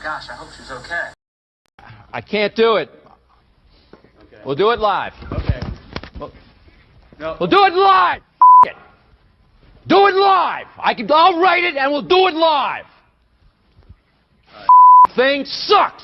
gosh, I hope she's okay. I can't do it. Okay. We'll do it live. Okay. No. We'll do it live. It. Do it live. I'll write it and we'll do it live. Thing sucks.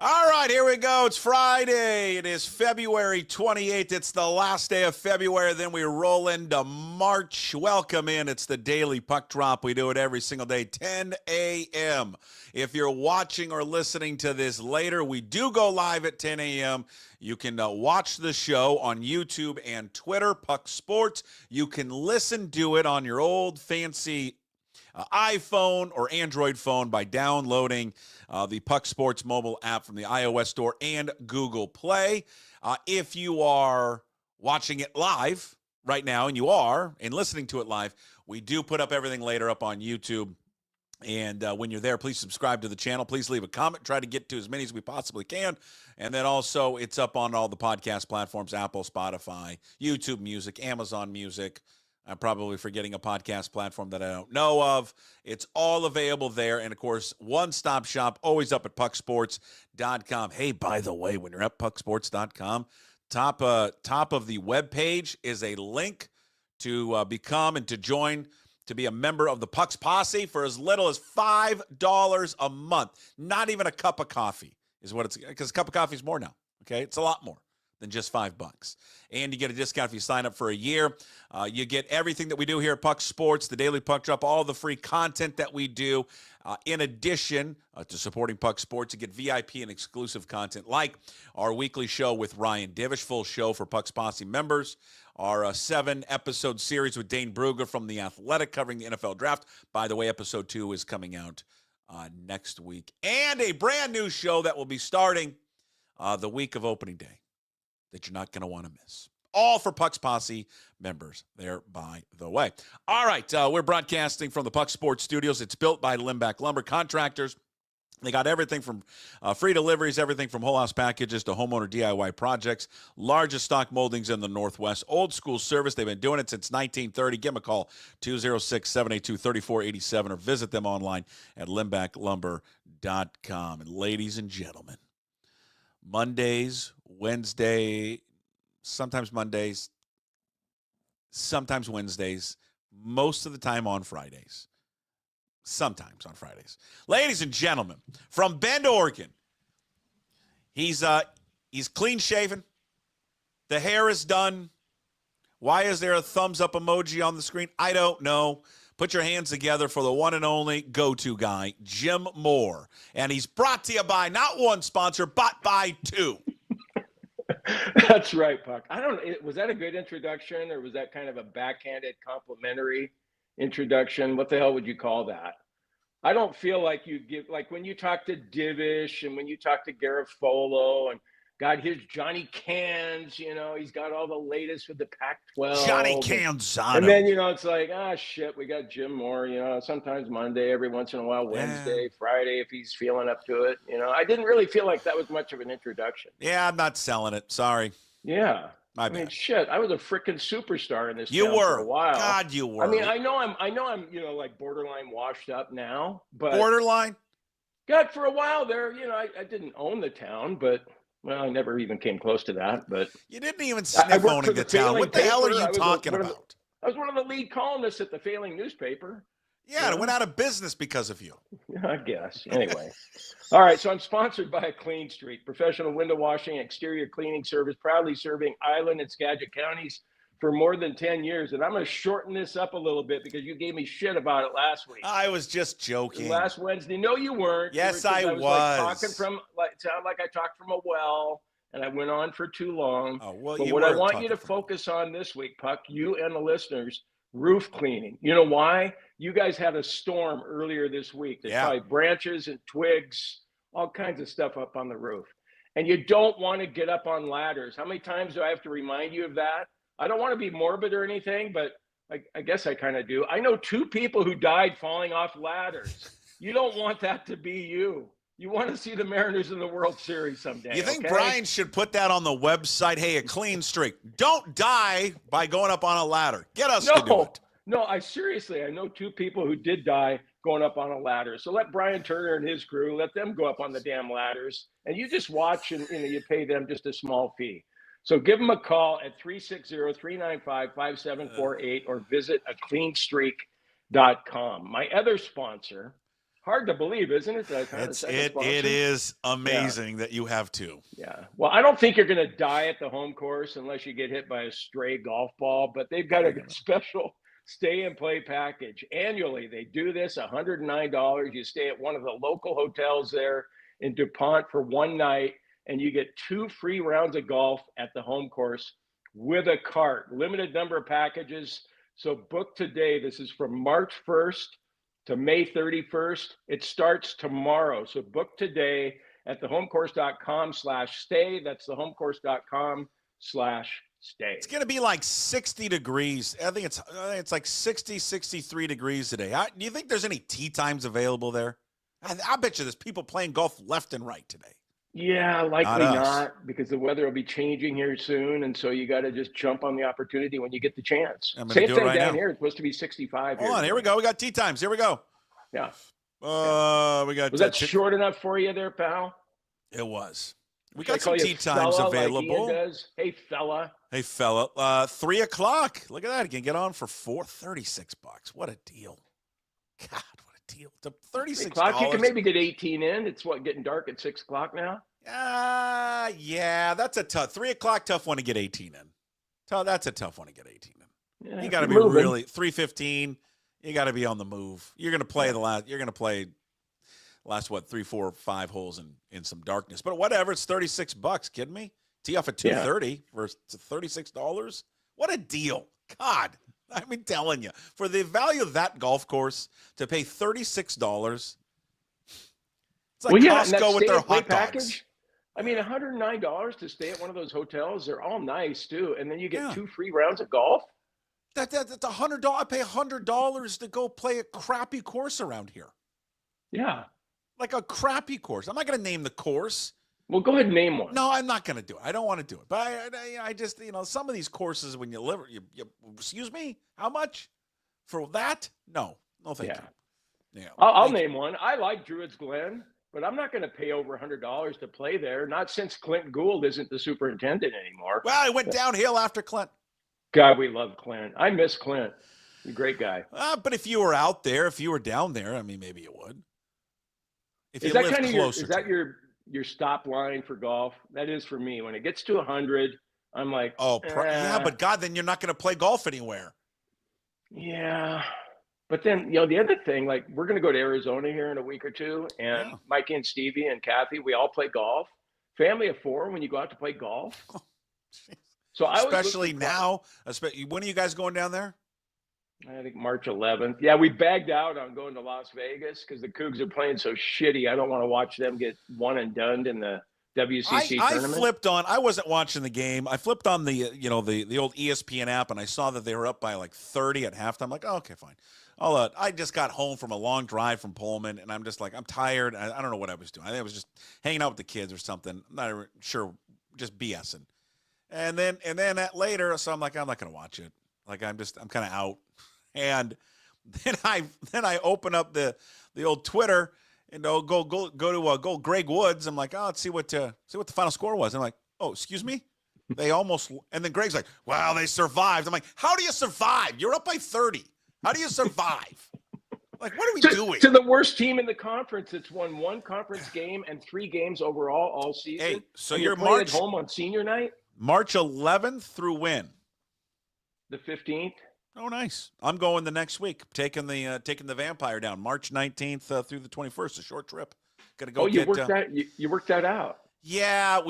All right, here we go. It's Friday. It is February 28th. It's the last day of February. Then we roll into March. Welcome in. It's the Daily Puck Drop. We do it every single day, 10 a.m. If you're watching or listening to this later, we do go live at 10 a.m. You can watch the show on YouTube and Twitter, Puck Sports. You can listen to it on your old fancy iPhone or Android phone by downloading the Puck Sports mobile app from the iOS store and Google Play. If you are watching it live right now, and you are, and listening to it live, we do put up everything later up on YouTube. And when you're there, please subscribe to the channel. Please leave a comment. Try to get to as many as we possibly can. And then also, it's up on all the podcast platforms, Apple, Spotify, YouTube Music, Amazon Music. I'm probably forgetting a podcast platform that I don't know of. It's all available there. And, of course, one-stop shop, always up at pucksports.com. Hey, by the way, when you're at pucksports.com, top of the webpage is a link to become and to join, to be a member of the Pucks Posse for as little as $5 a month. Not even a cup of coffee is what it's, because a cup of coffee is more now, okay? It's a lot more than just $5. And you get a discount if you sign up for a year. You get everything that we do here at Puck Sports, the Daily Puck Drop, all the free content that we do. In addition to supporting Puck Sports, you get VIP and exclusive content like our weekly show with Ryan Divish, full show for Puck's Posse members. Our 7-episode series with Dane Brugger from The Athletic covering the NFL Draft. By the way, episode 2 is coming out next week. And a brand new show that will be starting the week of opening day that you're not going to want to miss. All for Puck's Posse members there, by the way. All right, we're broadcasting from the Puck Sports Studios. It's built by Limbach Lumber Contractors. They got everything from free deliveries, everything from whole house packages to homeowner DIY projects. Largest stock moldings in the Northwest. Old school service. They've been doing it since 1930. Give them a call, 206-782-3487, or visit them online at limbachlumber.com. And ladies and gentlemen, Mondays, sometimes Mondays, sometimes Wednesdays, most of the time on Fridays. Sometimes on Fridays. Ladies and gentlemen, from Bend, Oregon, he's clean-shaven. The hair is done. Why is there a thumbs-up emoji on the screen? I don't know. Put your hands together for the one and only go-to guy, Jim Moore. And he's brought to you by not one sponsor, but by two. That's right, Puck. Was that a good introduction, or was that kind of a backhanded complimentary introduction? What the hell would you call that? I don't feel like you give, like when you talk to Divish and when you talk to Garofolo, and God, here's Johnny Cans, he's got all the latest with the Pac-12. Johnny Canzano. And then, it's like, shit, we got Jim Moore, sometimes Monday, every once in a while, Wednesday, Friday, if he's feeling up to it. I didn't really feel like that was much of an introduction. Yeah, I'm not selling it. Sorry. Yeah. My bad. Shit, I was a freaking superstar in this You town were. for a while. God, you were. I mean, I know I'm, like borderline washed up now, but borderline? God, for a while there, I didn't own the town, but well, I never even came close to that. But you didn't even sniff owning the town. What the hell are you talking about? I was one of the lead columnists at the failing newspaper. Yeah, it went out of business because of you. Yeah, I guess. Anyway. All right, so I'm sponsored by Clean Streak, professional window washing, exterior cleaning service, proudly serving Island and Skagit counties for more than 10 years. And I'm going to shorten this up a little bit because you gave me shit about it last week. I was just joking. Last Wednesday. No, you weren't. Yes, I was. Sounded like I talked from a well, and I went on for too long. Oh, well, but what I want you to focus on this week, Puck, you and the listeners, roof cleaning. You know why? You guys had a storm earlier this week. There's probably branches and twigs, all kinds of stuff up on the roof. And you don't want to get up on ladders. How many times do I have to remind you of that? I don't want to be morbid or anything, but I guess I kind of do. I know 2 people who died falling off ladders. You don't want that to be you. You want to see the Mariners in the World Series someday. You think Brian should put that on the website? Hey, a clean streak. Don't die by going up on a ladder. Get us to do it. No, I know 2 people who did die going up on a ladder. So let Brian Turner and his crew, let them go up on the damn ladders, and you just watch, and you pay them just a small fee. So give them a call at 360-395-5748 or visit acleanstreak.com. My other sponsor, hard to believe, isn't it? It is amazing that you have two. Yeah. Well, I don't think you're going to die at the home course unless you get hit by a stray golf ball, but they've got a special stay and play package. Annually, they do this, $109. You stay at one of the local hotels there in DuPont for one night, and you get 2 free rounds of golf at the home course with a cart. Limited number of packages. So book today. This is from March 1st to May 31st. It starts tomorrow. So book today at thehomecourse.com/stay. That's thehomecourse.com/stay. It's going to be like 60 degrees. I think it's like 60, 63 degrees today. Do you think there's any tee times available there? I bet you there's people playing golf left and right today. Yeah, likely not, because the weather will be changing here soon, and so you got to just jump on the opportunity when you get the chance. I'm going to do it right down now. Here, it's supposed to be 65. Hold on, here we go. We got tee times. Here we go. Yeah. We got. Was that short enough for you there, pal? It was. We Should got some tee times available. Like Ian does? Hey, fella. Hey, fella. 3 o'clock. Look at that. You can get on for $36. What a deal. God, what a deal. It's $36. You can maybe get 18 in. It's getting dark at 6 o'clock now? Yeah, that's a tough. 3 o'clock, tough one to get 18 in. That's a tough one to get 18 in. Yeah, you got to be moving. Really 3:15. You got to be on the move. You're going to play last 3, 4, 5 holes in some darkness. But whatever, it's $36. Kidding me? Tee off at 2:30 for $36. What a deal! God, I've been telling you, for the value of that golf course to pay $36. It's like Costco with their hot dogs. I mean, $109 to stay at one of those hotels. They're all nice too, and then you get 2 free rounds of golf. That's $100. I pay $100 to go play a crappy course around here. Yeah, like a crappy course. I'm not going to name the course. Well, go ahead and name one. No, I'm not going to do it. I don't want to do it. But I just, some of these courses when you live, excuse me, how much for that? No, thank you. Yeah, I'll name one. I like Druids Glen, but I'm not going to pay over $100 to play there. Not since Clint Gould isn't the superintendent anymore. Well, I went downhill after Clint. God, we love Clint. I miss Clint. He's a great guy. But if you were out there, if you were down there, I mean, maybe you would. If you live closer, is that your stop line for golf? That is for me. When it gets to 100, I'm like, yeah, but God, then you're not going to play golf anywhere. Yeah. But then, the other thing, like we're going to go to Arizona here in a week or two, and Mikey and Stevie and Kathy, we all play golf. Family of 4 when you go out to play golf. So especially now, when are you guys going down there? I think March 11th. Yeah, we bagged out on going to Las Vegas because the Cougs are playing so shitty. I don't want to watch them get one and done in the WCC tournament. I flipped on. I wasn't watching the game. I flipped on the old ESPN app, and I saw that they were up by like 30 at halftime. I'm like, oh, okay, fine. I just got home from a long drive from Pullman, and I'm just like, I'm tired. I don't know what I was doing. I think I was just hanging out with the kids or something. I'm not sure, just BSing. And then later, so I'm like, I'm not going to watch it. Like I'm kind of out. And then I open up the old Twitter and go to Greg Woods. I'm like, let's see what the final score was. And I'm like, oh, excuse me. They almost, and then Greg's like, well, they survived. I'm like, how do you survive? You're up by 30. How do you survive? Like, what are we doing? To the worst team in the conference that's won 1 conference game and 3 games overall all season. Hey, so you're playing at home on senior night? March 11th through when? The 15th. Oh, nice. I'm going the next week. Taking the Vampire down March 19th through the 21st. A short trip. Gonna go. You worked that out. Yeah,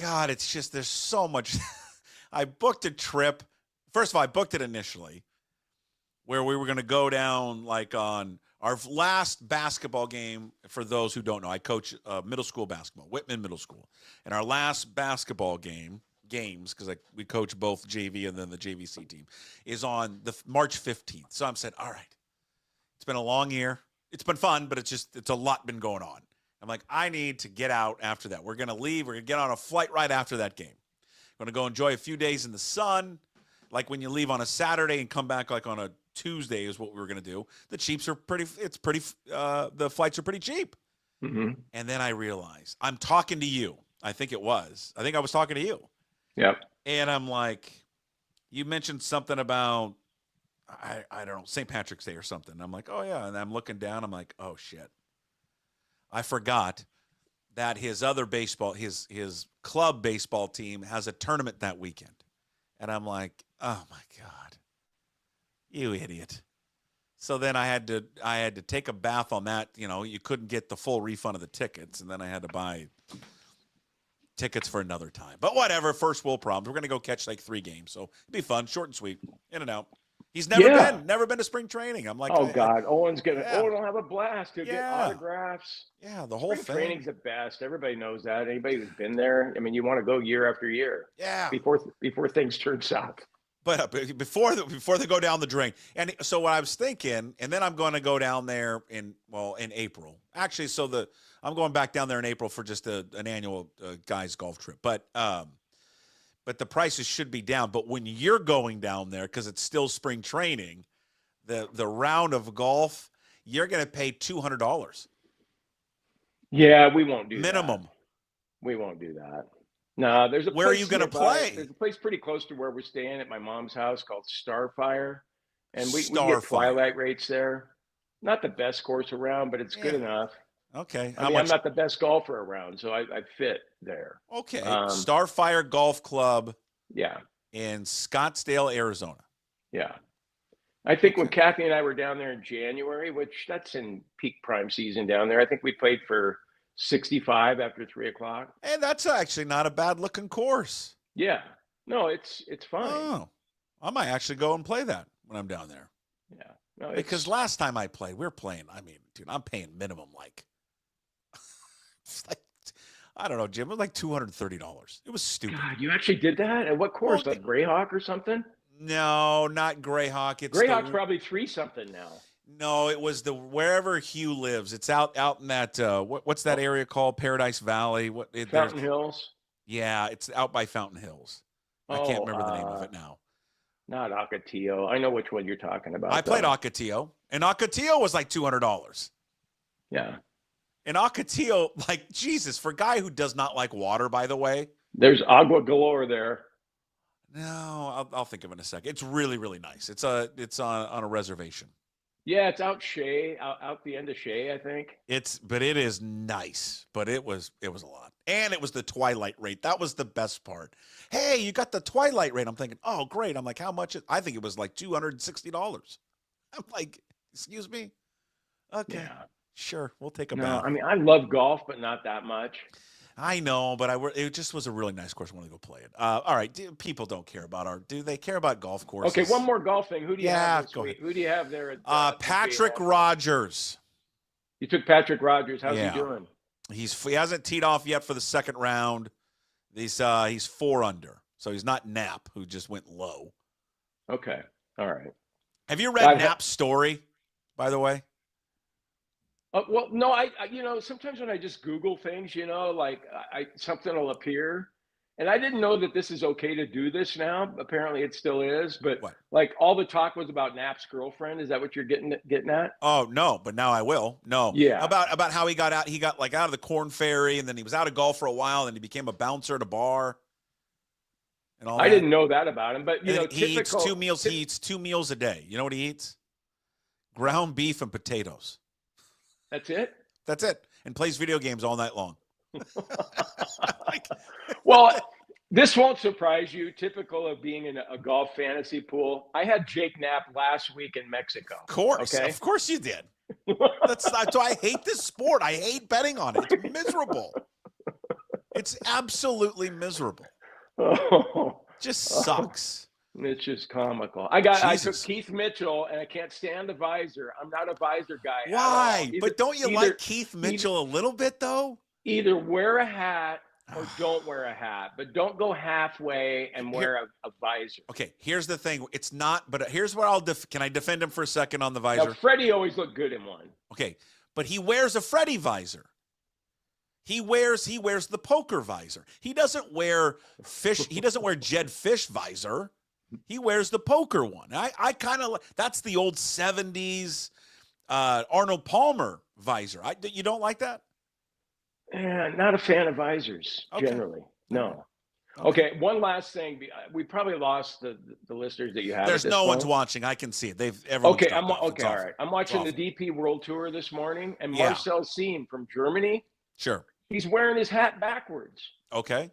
God. It's just there's so much. I booked a trip. First of all, I booked it initially, where we were going to go down like on our last basketball game. For those who don't know, I coach middle school basketball, Whitman Middle School, and our last basketball games, because we coach both JV and then the JVC team, is on the March 15th. So I'm saying, all right, it's been a long year. It's been fun, but it's a lot been going on. I'm like, I need to get out after that. We're going to leave. We're going to get on a flight right after that game. We're going to go enjoy a few days in the sun, like when you leave on a Saturday and come back like on a Tuesday is what we were going to do. The the flights are pretty cheap. Mm-hmm. And then I realized I'm talking to you. I think I was talking to you. Yep. And I'm like, you mentioned something about, I don't know, St. Patrick's Day or something. I'm like, oh yeah. And I'm looking down. I'm like, oh shit. I forgot that his other baseball, his club baseball team has a tournament that weekend. And I'm like, oh my God, you idiot. So then I had to take a bath on that. You know, you couldn't get the full refund of the tickets. And then I had to buy tickets for another time. But whatever, first world problems. We're going to go catch like 3 games. So it'd be fun, short and sweet, in and out. He's never been to spring training. I'm like, oh God, Owen will have a blast. He'll get Yeah. autographs. yeah, the whole Spring thing. training's the best. Everybody knows that. Anybody who's been there, I mean, you want to go year after year. Yeah. Before things turn south. But before they go down the drain. And so what I was thinking, and then I'm going to go down there in April. Actually, I'm going back down there in April for just an annual guys golf trip. But the prices should be down. But when you're going down there, because it's still spring training, the round of golf, you're going to pay $200. Yeah, we won't do minimum. That. We won't do that. No, there's a Where are place you going to nearby. play? There's a place pretty close to where we're staying at my mom's house called Starfire. And we get Starfire. twilight rates there. Not the best course around, but it's good enough. Okay. I'm not the best golfer around, so I fit there. Okay. Starfire Golf Club. Yeah. In Scottsdale, Arizona. Yeah. I think when Kathy and I were down there in January, which that's in peak prime season down there, I think we played for 65 after 3:00. And that's actually not a bad looking course. Yeah. No, it's fine. Oh, I might actually go and play that when I'm down there. Yeah. No, because last time I played, we were playing. I mean, dude, I'm paying minimum like, it's like, I don't know, Jim. It was like $230. It was stupid. God, you actually did that? At what course? Like Greyhawk or something? No, not Greyhawk. It's Greyhawk's probably 3 something now. No, it was wherever Hugh lives. It's out in that what's that area called? Paradise Valley. Fountain Hills. Yeah, it's out by Fountain Hills. I can't remember the name of it now. Not Ocotillo. I know which one you're talking about. I played Ocotillo, and Ocotillo was like $200. Yeah. And Ocotillo, like, Jesus, for a guy who does not like water, by the way. There's agua galore there. No, I'll think of it in a second. It's really, really nice. It's on a reservation. Yeah, it's out the end of Shea, I think. But it is nice. But it was a lot. And it was the twilight rate. That was the best part. Hey, you got the twilight rate. I'm thinking, oh, great. I'm like, how much? I think it was like $260. I'm like, excuse me? Okay. Yeah. Sure. We'll take a bath. I mean, I love golf, but not that much. I know, but it just was a really nice course. I want to go play it. All right. People don't care about do they care about golf courses? Okay, one more golf thing. Who do you have this week? Who do you have there? Patrick Rogers. You took Patrick Rogers. How's he doing? He hasn't teed off yet for the second round. He's 4 under, so he's not Knapp, who just went low. Okay. All right. Have you read Knapp's story, by the way? Well, no, I sometimes when I just Google things, like something will appear, and I didn't know that this is okay to do this now. Apparently, it still is. But like all the talk was about Knapp's girlfriend. Is that what you're getting at? Oh no, but now I will. No, yeah. About how he got out. He got like out of the Corn Ferry, and then he was out of golf for a while, and then he became a bouncer at a bar. And all I didn't know that about him, but he eats 2 meals. He eats 2 meals a day. You know what he eats? Ground beef and potatoes. That's it? That's it. And plays video games all night long. Well, this won't surprise you. Typical of being in a golf fantasy pool. I had Jake Knapp last week in Mexico. Of course. Okay? Of course you did. That's why I hate this sport. I hate betting on it. It's miserable. It's absolutely miserable. Just sucks. It's just comical. I took Keith Mitchell, and I can't stand the visor. I'm not a visor guy. Why? But don't you like Keith Mitchell a little bit, though? Either wear a hat or don't wear a hat, but don't go halfway and wear a visor. Okay, here's the thing. It's not, but here's where can I defend him for a second on the visor? Now, Freddie always looked good in one. Okay, but he wears a Freddie visor. He wears the poker visor. He doesn't wear Jed Fish visor. He wears the poker one. I kind of, that's the old 70s Arnold Palmer visor. You don't like that? Not a fan of visors, generally. No. Okay, one last thing. We probably lost the listeners that you have. There's no one's watching. I can see it. Everyone's okay. All right. I'm watching the DP World Tour this morning, and Marcel Siem from Germany. Sure. He's wearing his hat backwards. Okay.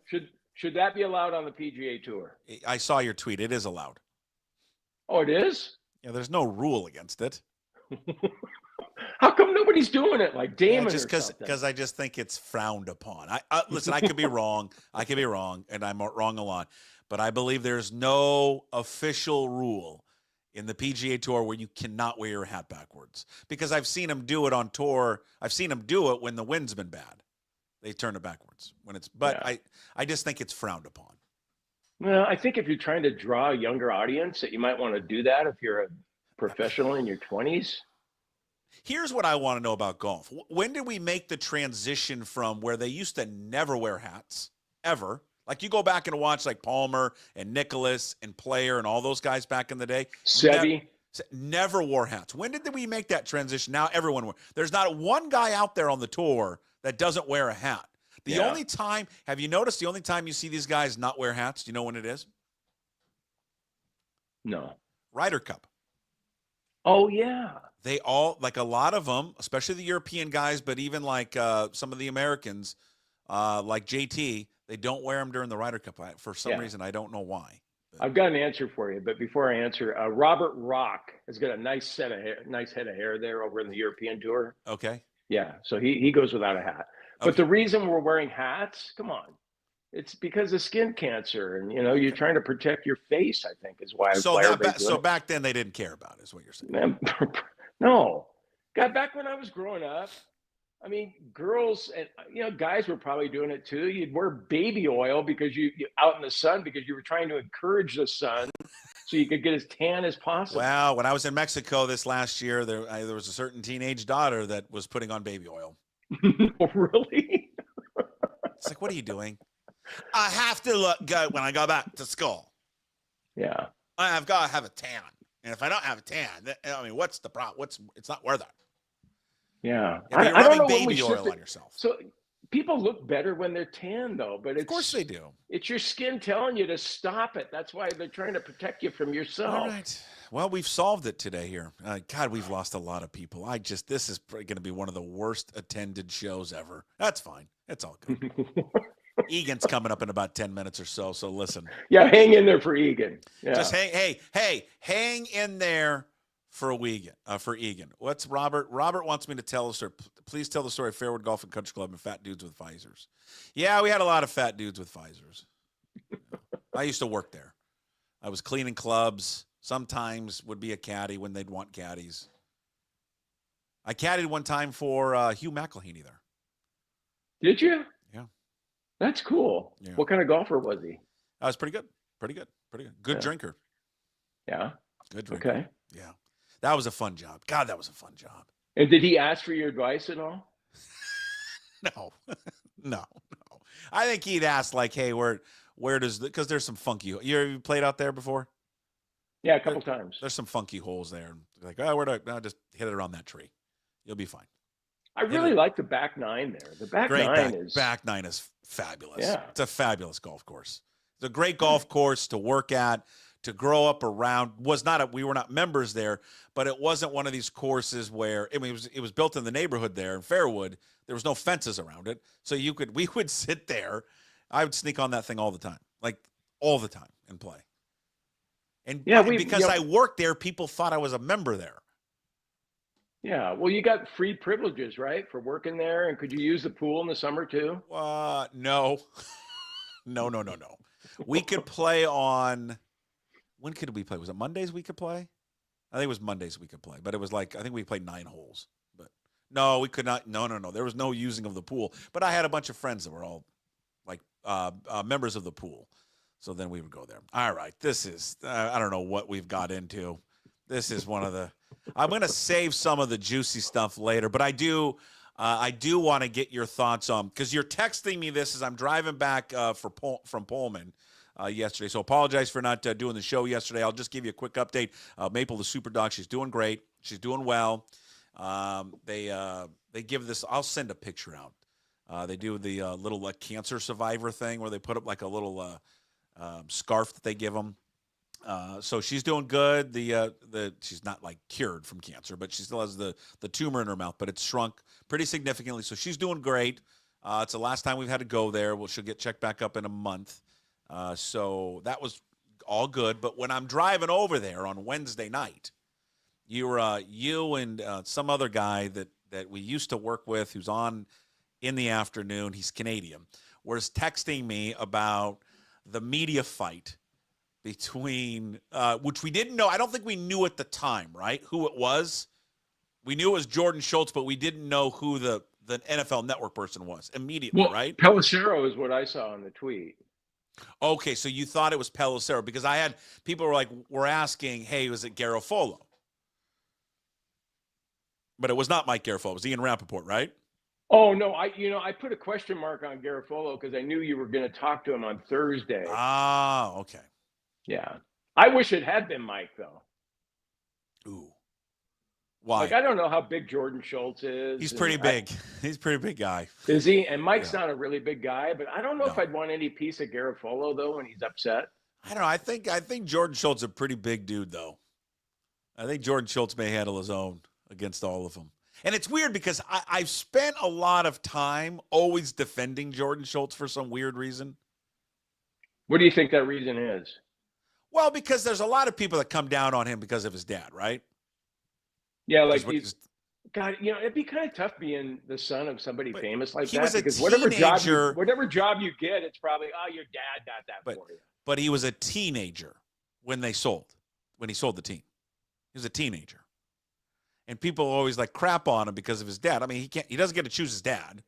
Should that be allowed on the PGA Tour? I saw your tweet. It is allowed. Oh, it is? Yeah, there's no rule against it. How come nobody's doing it like Damon? Just because I just think it's frowned upon. Listen, I could be wrong. And I'm wrong a lot. But I believe there's no official rule in the PGA Tour where you cannot wear your hat backwards. Because I've seen them do it on tour. I've seen them do it when the wind's been bad. They turn it backwards I just think it's frowned upon. Well, I think if you're trying to draw a younger audience, that you might want to do that if you're a professional in your 20s. Here's what I want to know about golf. When did we make the transition from where they used to never wear hats, ever? Like you go back and watch like Palmer and Nicholas and Player and all those guys back in the day. Seve. Never wore hats. When did we make that transition? Now everyone wears. There's not one guy out there on the tour that doesn't wear a hat. The only time, have you noticed the only time you see these guys not wear hats, do you know when it is? No. Ryder Cup. Oh, yeah. They all, like a lot of them, especially the European guys, but even like some of the Americans, like JT, they don't wear them during the Ryder Cup. For some reason, I don't know why. I've got an answer for you, but before I answer, Robert Rock has got a nice head of hair there over in the European Tour. Okay. Yeah, so he goes without a hat. But the reason we're wearing hats, come on, it's because of skin cancer, and you're trying to protect your face. I think is why. So back then they didn't care about it, is what you're saying? No, God, back when I was growing up, I mean, girls and guys were probably doing it too. You'd wear baby oil because you out in the sun because you were trying to encourage the sun, so you could get as tan as possible. Well, when I was in Mexico this last year, there was a certain teenage daughter that was putting on baby oil. Really? It's like, what are you doing? I have to look good when I go back to school. Yeah. I've got to have a tan. And if I don't have a tan, what's the problem? It's not worth it. Yeah. You're rubbing baby oil on yourself. So people look better when they're tan, though. But of course they do. It's your skin telling you to stop it. That's why they're trying to protect you from yourself. All right. Well, we've solved it today here. God, we've lost a lot of people. This is going to be one of the worst attended shows ever. That's fine. It's all good. Egan's coming up in about 10 minutes or so. So listen. Yeah, hang in there for Egan. Yeah. Just hang in there for Egan. What's Robert? Robert wants me to tell a story. Please tell the story of Fairwood Golf and Country Club and fat dudes with visors. Yeah, we had a lot of fat dudes with visors. I used to work there. I was cleaning clubs. Sometimes would be a caddy when they'd want caddies. I caddied one time for Hugh McElhaney there. Did you? Yeah. That's cool. Yeah. What kind of golfer was he? I was pretty good. Good drinker. Yeah. Good drinker. Okay. Yeah. That was a fun job. God, that was a fun job. And did he ask for your advice at all? No. I think he'd ask like, hey, where does, because there's some funky, you played out there before? Yeah, a couple times. There's some funky holes there. Like, I'll just hit it around that tree. You'll be fine. I really like the back nine there. The back nine is fabulous. Yeah. It's a fabulous golf course. It's a great golf course to work at, to grow up around. We were not members there, but it wasn't one of these courses where it was built in the neighborhood there in Fairwood. There was no fences around it. So we would sit there. I would sneak on that thing all the time, and play. And because I worked there, people thought I was a member there. Yeah. Well, you got free privileges, right, for working there? And could you use the pool in the summer too? No. No. We could play on, when could we play? Was it Mondays we could play? I think it was Mondays we could play, but it was like, I think we played 9 holes. But no, we could not. No. There was no using of the pool. But I had a bunch of friends that were all like members of the pool. So then we would go there. All right. This is, I don't know what we've got into. This is one of the, I'm going to save some of the juicy stuff later, but I do want to get your thoughts on, because you're texting me this as I'm driving back from Pullman. yesterday. So apologize for not doing the show yesterday. I'll just give you a quick update. Maple, the super dog, she's doing great. She's doing well. They give this. I'll send a picture out. They do the little cancer survivor thing where they put up like a little scarf that they give them. So she's doing good. She's not like cured from cancer, but she still has the tumor in her mouth, but it's shrunk pretty significantly. So she's doing great. It's the last time we've had to go there. She'll get checked back up in a month. So that was all good. But when I'm driving over there on Wednesday night, you and some other guy that we used to work with who's on in the afternoon, he's Canadian, was texting me about the media fight between, which we didn't know. I don't think we knew at the time, right, who it was. We knew it was Jordan Schultz, but we didn't know who the NFL Network person was immediately, right? Pelissero is what I saw on the tweet. Okay, so you thought it was Pelissero because I had people were asking, hey, was it Garofolo? But it was not Mike Garofolo. It was Ian Rappaport, right? Oh no, I put a question mark on Garofolo because I knew you were going to talk to him on Thursday. Ah, okay. Yeah, I wish it had been Mike though. Ooh, why? Like I don't know how big Jordan Schultz is. He's pretty big. He's a pretty big guy. Is he? And Mike's not a really big guy, but I don't know if I'd want any piece of Garofolo though when he's upset. I don't know. I think Jordan Schultz is a pretty big dude though. I think Jordan Schultz may handle his own against all of them. And it's weird because I've spent a lot of time always defending Jordan Schultz for some weird reason. What do you think that reason is? Well, because there's a lot of people that come down on him because of his dad, right? Yeah, like God, it'd be kind of tough being the son of somebody famous like that. Because whatever job you get, it's probably, your dad got that for you. But he was a teenager when he sold the team. He was a teenager. And people always crap on him because of his dad. I mean, he doesn't get to choose his dad.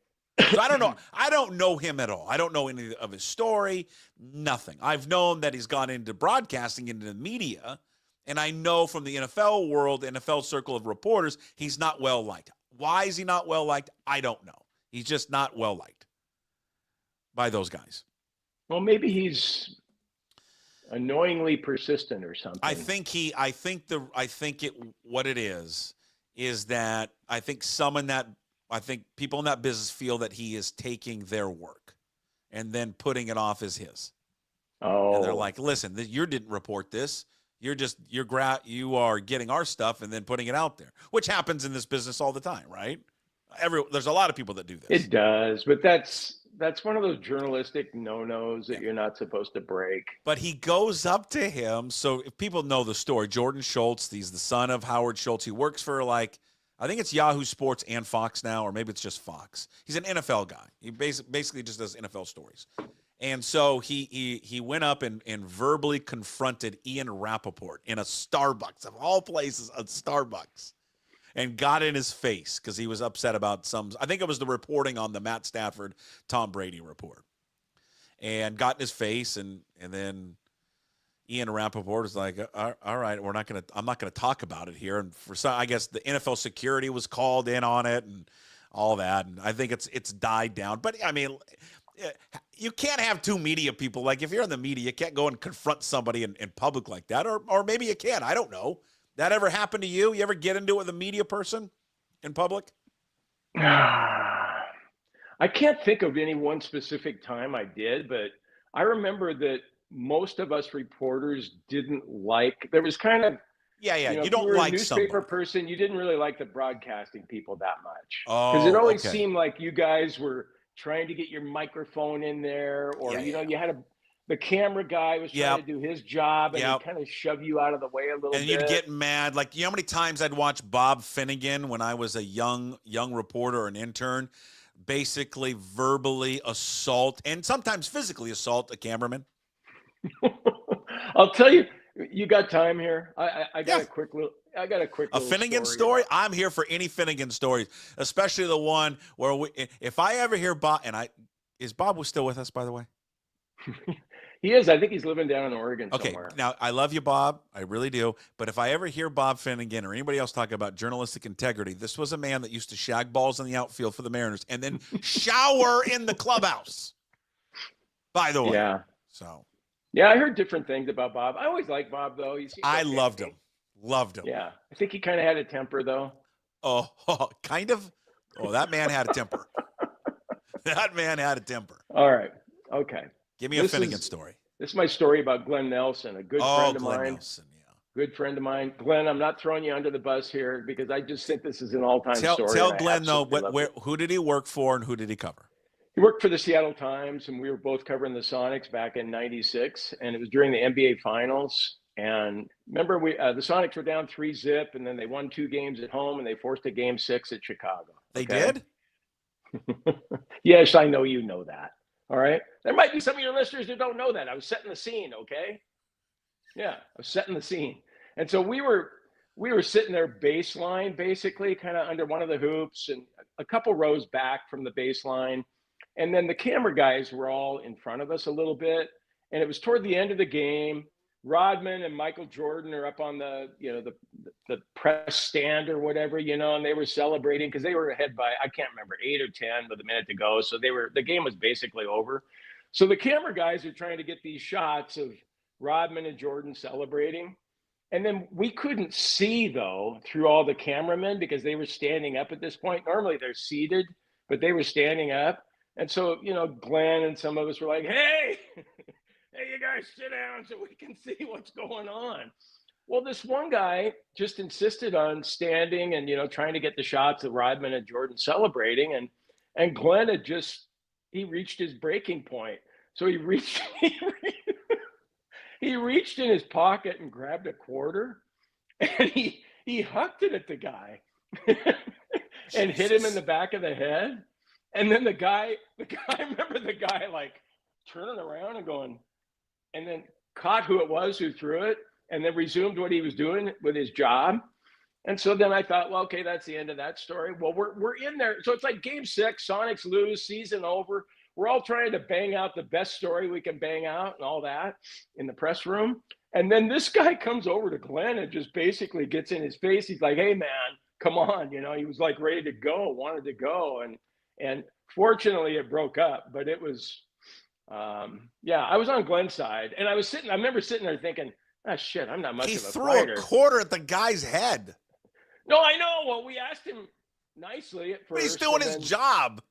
So I don't know. I don't know him at all. I don't know any of his story, nothing. I've known that he's gone into broadcasting, into the media, and I know from the NFL world, NFL circle of reporters, he's not well liked. Why is he not well liked? I don't know. He's just not well liked by those guys. Well, maybe he's annoyingly persistent or something. What it is that I think people in that business feel that he is taking their work and then putting it off as his. Oh. And they're like, listen, you didn't report this. You are getting our stuff and then putting it out there, which happens in this business all the time, right? There's a lot of people that do this. It does, but that's one of those journalistic no-nos that you're not supposed to break. But he goes up to him. So if people know the story, Jordan Schultz, he's the son of Howard Schultz. He works for I think it's Yahoo Sports and Fox now, or maybe it's just Fox. He's an NFL guy. He basically just does NFL stories. And so he went up and verbally confronted Ian Rappaport in a Starbucks, of all places, a Starbucks, and got in his face because he was upset about I think it was the reporting on the Matt Stafford, Tom Brady report, and got in his face. And then Ian Rappaport is like, all right, I'm not going to talk about it here. And for some, I guess the NFL security was called in on it and all that. And I think it's died down. But I mean, you can't have two media people. Like if you're in the media, you can't go and confront somebody in public like that. Or maybe you can. I don't know. That ever happened to you? You ever get into it with a media person in public? I can't think of any one specific time I did, but I remember that most of us reporters didn't there was kind of, you don't like a newspaper person, you didn't really like the broadcasting people that much. Because it always seemed like you guys were trying to get your microphone in there, or you had the camera guy was trying to do his job, and he kind of shove you out of the way a little bit. And you'd get mad. Like, how many times I'd watch Bob Finnegan when I was a young reporter or an intern, basically verbally assault and sometimes physically assault a cameraman. I'll tell you, you got time here? I got a quick little Finnegan story. I'm here for any Finnegan stories, especially the one where if I ever hear Bob, is Bob still with us, by the way? He is. I think he's living down in Oregon somewhere. Okay, now I love you, Bob. I really do. But if I ever hear Bob Finnegan or anybody else talk about journalistic integrity, this was a man that used to shag balls in the outfield for the Mariners and then shower in the clubhouse. By the way. Yeah. So Yeah, I heard different things about Bob. I always liked Bob, though. I loved him. Loved him. Yeah. I think he kind of had a temper, though. Oh, kind of. Oh, that man had a temper. That man had a temper. All right. Okay. Give me a Finnegan story. This is my story about Glenn Nelson, a good friend of Glenn mine. Nelson, yeah. Good friend of mine. Glenn, I'm not throwing you under the bus here because I just think this is an all-time story. Tell Glenn, though, who did he work for and who did he cover? He worked for the Seattle Times, and we were both covering the Sonics back in '96, and it was during the NBA Finals. And remember, the Sonics were down 3-0, and then they won 2 games at home, and they forced a Game 6 at Chicago. They did? Yes, I know you know that. All right? There might be some of your listeners who don't know that. I was setting the scene, okay? Yeah, I was setting the scene. And so we were sitting there baseline, basically, kind of under one of the hoops and a couple rows back from the baseline. And then the camera guys were all in front of us a little bit. And it was toward the end of the game. Rodman and Michael Jordan are up on the press stand or whatever, and they were celebrating because they were ahead by, I can't remember, 8 or 10 with a minute to go. So the game was basically over. So the camera guys are trying to get these shots of Rodman and Jordan celebrating. And then we couldn't see, though, through all the cameramen because they were standing up at this point. Normally they're seated, but they were standing up. And so, Glenn and some of us were like, hey, you guys sit down so we can see what's going on. Well, this one guy just insisted on standing and, trying to get the shots of Rodman and Jordan celebrating. And Glenn had he reached his breaking point. So he reached in his pocket and grabbed a quarter and he hucked it at the guy and hit him in the back of the head. And then the guy, I remember the guy like turning around and going, and then caught who it was who threw it and then resumed what he was doing with his job. And so then I thought, well, okay, that's the end of that story. Well, we're in there. So it's like Game 6, Sonics lose, season over. We're all trying to bang out the best story we can bang out and all that in the press room. And then this guy comes over to Glenn and just basically gets in his face. He's like, hey, man, come on. He was like ready to go, wanted to go. And fortunately it broke up, but it was, I was on Glenn's side and I remember sitting there thinking, shit, I'm not much of a fighter. He threw a quarter at the guy's head. No, I know. Well, we asked him nicely at first. But he's doing his job.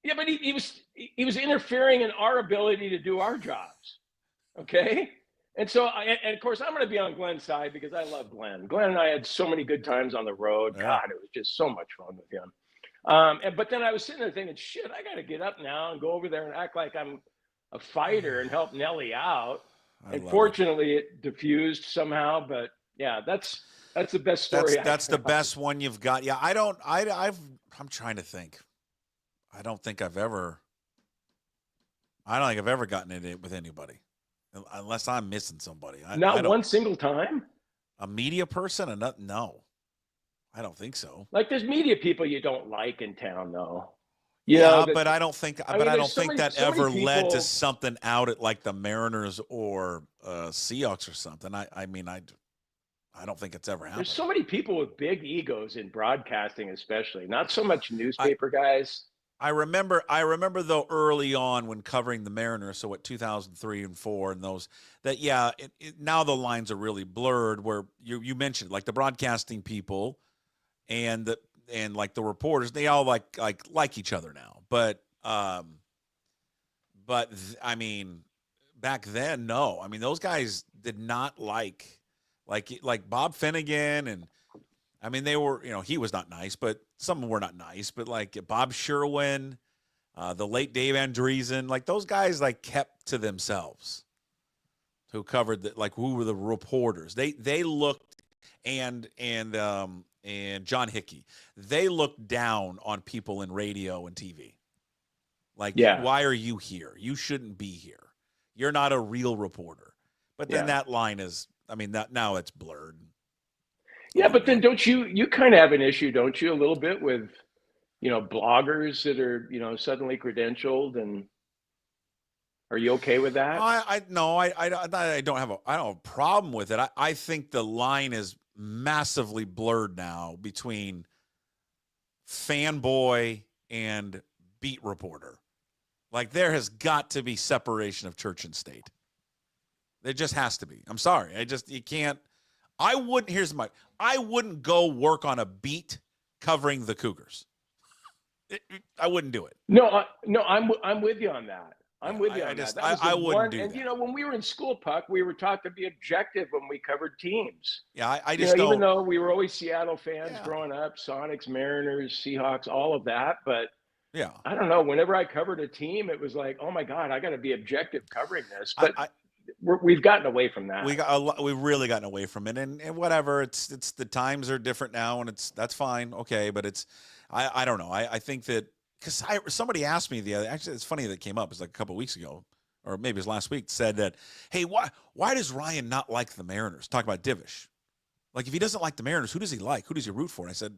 Yeah, but he was interfering in our ability to do our jobs. Okay. And so, and of course, I'm going to be on Glenn's side because I love Glenn. Glenn and I had so many good times on the road. Yeah. God, it was just so much fun with him. But then I was sitting there thinking, shit, I got to get up now and go over there and act like I'm a fighter and help Nelly out. And fortunately, it diffused somehow. But yeah, that's the best story. That's the best one you've got. Yeah, I'm trying to think. I don't think I've ever gotten it with anybody, unless I'm missing somebody. Not one single time. A media person? No, I don't think so. Like there's media people you don't like in town, though. But I don't think. I don't think that ever led to something out at like the Mariners or Seahawks or something. I don't think it's ever happened. There's so many people with big egos in broadcasting, especially. Not so much newspaper guys. I remember though early on when covering the Mariners, so what 2003 and 4 and those that now the lines are really blurred. Where you mentioned like the broadcasting people and like the reporters, they all like each other now. But I mean, back then, no. I mean, those guys did not like Bob Finnegan, and I mean, they were, he was not nice, but some of them were not nice. But like Bob Sherwin, the late Dave Andreessen, like those guys kept to themselves. Who covered who were the reporters? They looked and John Hickey, they looked down on people in radio and TV. Why are you here? You shouldn't be here. You're not a real reporter. But then that line is, now it's blurred. Yeah, but then don't you kind of have an issue, don't you, a little bit with, bloggers that are, suddenly credentialed, and are you okay with that? I don't have a problem with it. I think the line is massively blurred now between fanboy and beat reporter. Like there has got to be separation of church and state. There just has to be. I'm sorry. You can't. I wouldn't go work on a beat covering the Cougars. I wouldn't do it. No, I'm with you on that. I'm with you on that. I wouldn't do that. And, you know, when we were in school, Puck, we were taught to be objective when we covered teams. Yeah, I just don't. Even though we were always Seattle fans growing up, Sonics, Mariners, Seahawks, all of that. But yeah, I don't know. Whenever I covered a team, it was like, oh my God, I got to be objective covering this. But we've gotten away from that. We've really gotten away from it, and whatever. It's the times are different now, and that's fine, okay. But I don't know. I think that because somebody asked me actually it's funny that it came up. It's like a couple of weeks ago, or maybe it was last week. Said that, hey, why does Ryan not like the Mariners? Talk about Divish. Like if he doesn't like the Mariners, who does he like? Who does he root for? And I said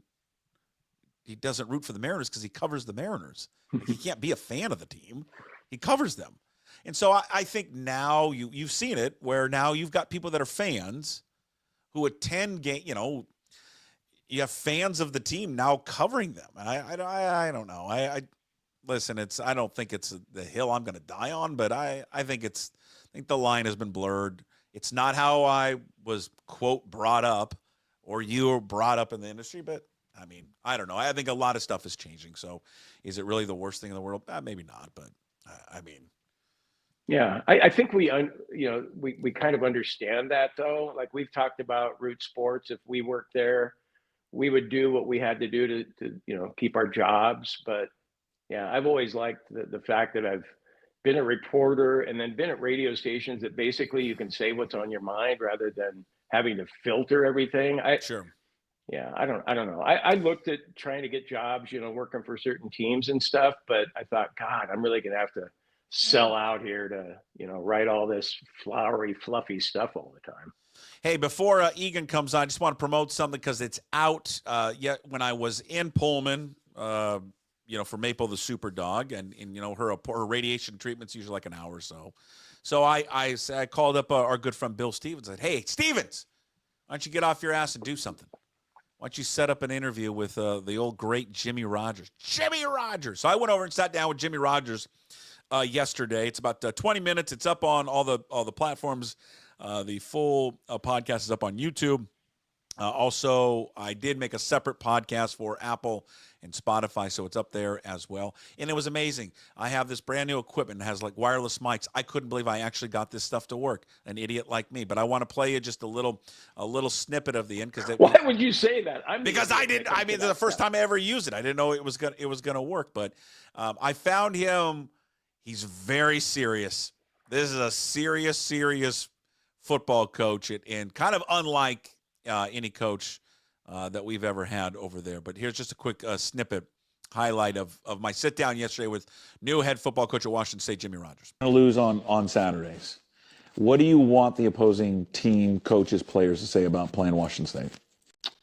he doesn't root for the Mariners because he covers the Mariners. Like, he can't be a fan of the team. He covers them. And so I think now you've seen it where now you've got people that are fans who attend game. You know, you have fans of the team now covering them. And I don't know. Listen. I don't think it's the hill I'm going to die on, but I think the line has been blurred. It's not how I was quote brought up, or you were brought up in the industry. But I mean, I don't know. I think a lot of stuff is changing. So is it really the worst thing in the world? Maybe not. But I mean. Yeah, I think we kind of understand that though. Like we've talked about Root Sports. If we worked there, we would do what we had to do to keep our jobs. But yeah, I've always liked the fact that I've been a reporter and then been at radio stations that basically you can say what's on your mind rather than having to filter everything. Sure. Yeah, I don't know. I looked at trying to get jobs, working for certain teams and stuff, but I thought, God, I'm really gonna have to sell out here to write all this flowery fluffy stuff all the time. Hey, before Egan comes on, I just want to promote something because it's out when I was in Pullman for Maple the Super Dog, and her radiation treatment's usually like an hour or so I called up our good friend Bill Stevens and said, hey Stevens, why don't you get off your ass and do something? Why don't you set up an interview with the old great Jimmy Rogers? So I went over and sat down with Jimmy Rogers yesterday. It's about 20 minutes. It's up on all the platforms. The full podcast is up on YouTube. Also, I did make a separate podcast for Apple and Spotify, so it's up there as well. And it was amazing. I have this brand new equipment that has like wireless mics. I couldn't believe I actually got this stuff to work. An idiot like me. But I want to play you just a little snippet of the end because why would you say that? Because I didn't. I mean, this is the first time I ever used it. I didn't know it was gonna work. But I found him. He's very serious. This is a serious football coach, and kind of unlike any coach that we've ever had over there. But here's just a quick highlight of my sit down yesterday with new head football coach at Washington State, Jimmy Rogers. Lose on Saturdays. What do you want the opposing team, coaches, players to say about playing Washington State?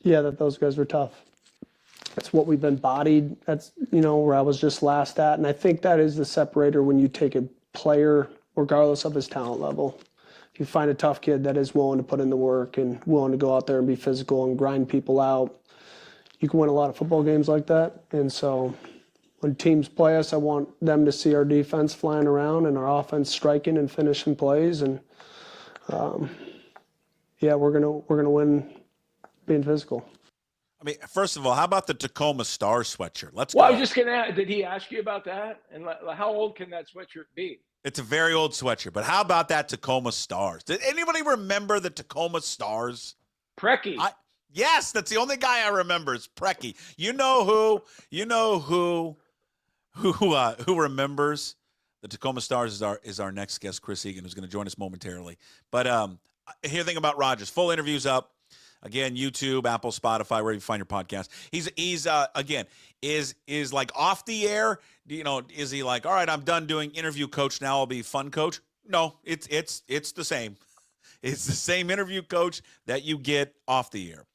Yeah, that those guys were tough. That's what we've embodied. That's, where I was just last at. And I think that is the separator when you take a player, regardless of his talent level. If you find a tough kid that is willing to put in the work and willing to go out there and be physical and grind people out, you can win a lot of football games like that. And so when teams play us, I want them to see our defense flying around and our offense striking and finishing plays. And we're gonna win being physical. I mean, first of all, how about the Tacoma Stars sweatshirt? Let's go. Well, I was just going to ask, did he ask you about that? And how old can that sweatshirt be? It's a very old sweatshirt, but how about that Tacoma Stars? Did anybody remember the Tacoma Stars? Preki. Yes, that's the only guy I remember is Preki. You know who remembers the Tacoma Stars is our next guest, Chris Egan, who's going to join us momentarily. But here's the thing about Rogers. Full interview's up. Again, YouTube, Apple, Spotify, wherever you find your podcast. He's again, is like off the air. Is he like, all right, I'm done doing interview coach. Now I'll be fun coach. No, it's the same. It's the same interview coach that you get off the air.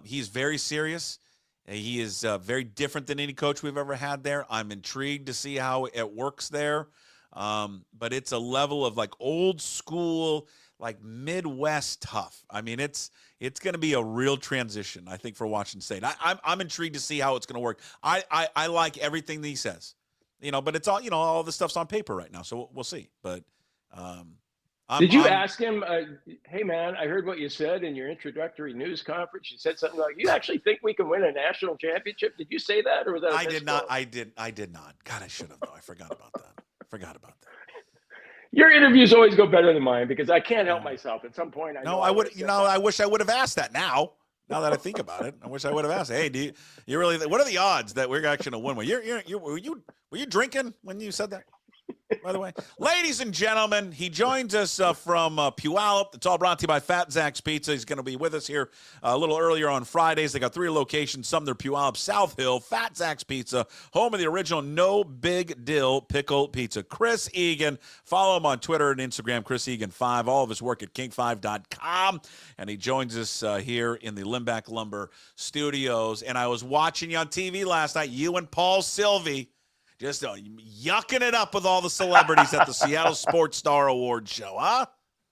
He's very serious. He is very different than any coach we've ever had there. I'm intrigued to see how it works there. But it's a level of like old school, like Midwest tough. I mean, it's going to be a real transition, I think, for Washington State. I'm intrigued to see how it's going to work. I like everything that he says, but it's all, all the stuff's on paper right now. So we'll see. But Did you ask him, hey, man, I heard what you said in your introductory news conference. You said something like, you actually think we can win a national championship? Did you say that, or was that a misquote? I did not. God, I should have, though. I forgot about that. Your interviews always go better than mine because I can't help myself. At some point, I wish I would have asked that now. Now that I think about it, I wish I would have asked. Hey, you really? What are the odds that we're actually going to win? Were you drinking when you said that? By the way, ladies and gentlemen, he joins us from Puyallup. It's all brought to you by Fat Zach's Pizza. He's going to be with us here a little earlier on Fridays. They got 3 locations. Sumner, Puyallup, South Hill. Fat Zach's Pizza, home of the original No Big Dill Pickle Pizza. Chris Egan. Follow him on Twitter and Instagram, Chris Egan5. All of his work at king5.com. And he joins us here in the Limback Lumber Studios. And I was watching you on TV last night, you and Paul Sylvie. Just yucking it up with all the celebrities at the Seattle Sports Star Awards show, huh?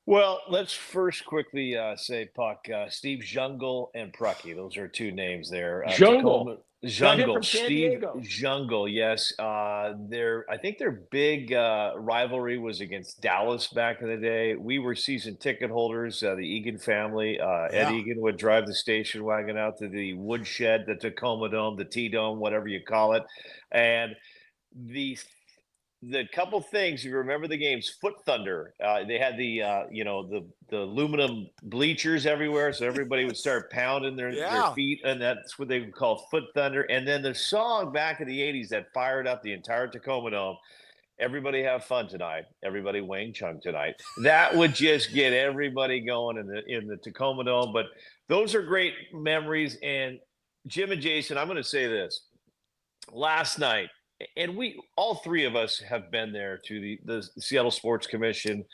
Well, let's first quickly say, Puck, Steve Jungle and Prucky. Those are 2 names there. Jungle, Steve Jungle, yes. I think their big rivalry was against Dallas back in the day. We were season ticket holders. The Egan family, Ed Egan would drive the station wagon out to the woodshed, the Tacoma Dome, the T-Dome, whatever you call it, and the couple things, you remember the games, Foot Thunder. They had the aluminum bleachers everywhere, so everybody would start pounding their feet, and that's what they would call Foot Thunder. And then the song back in the 80s that fired up the entire Tacoma Dome, Everybody Have Fun Tonight, Everybody Wang Chung Tonight. That would just get everybody going in the Tacoma Dome. But those are great memories. And Jim and Jason, I'm going to say this. Last night, and all 3 of us have been there to the Seattle Sports Commission,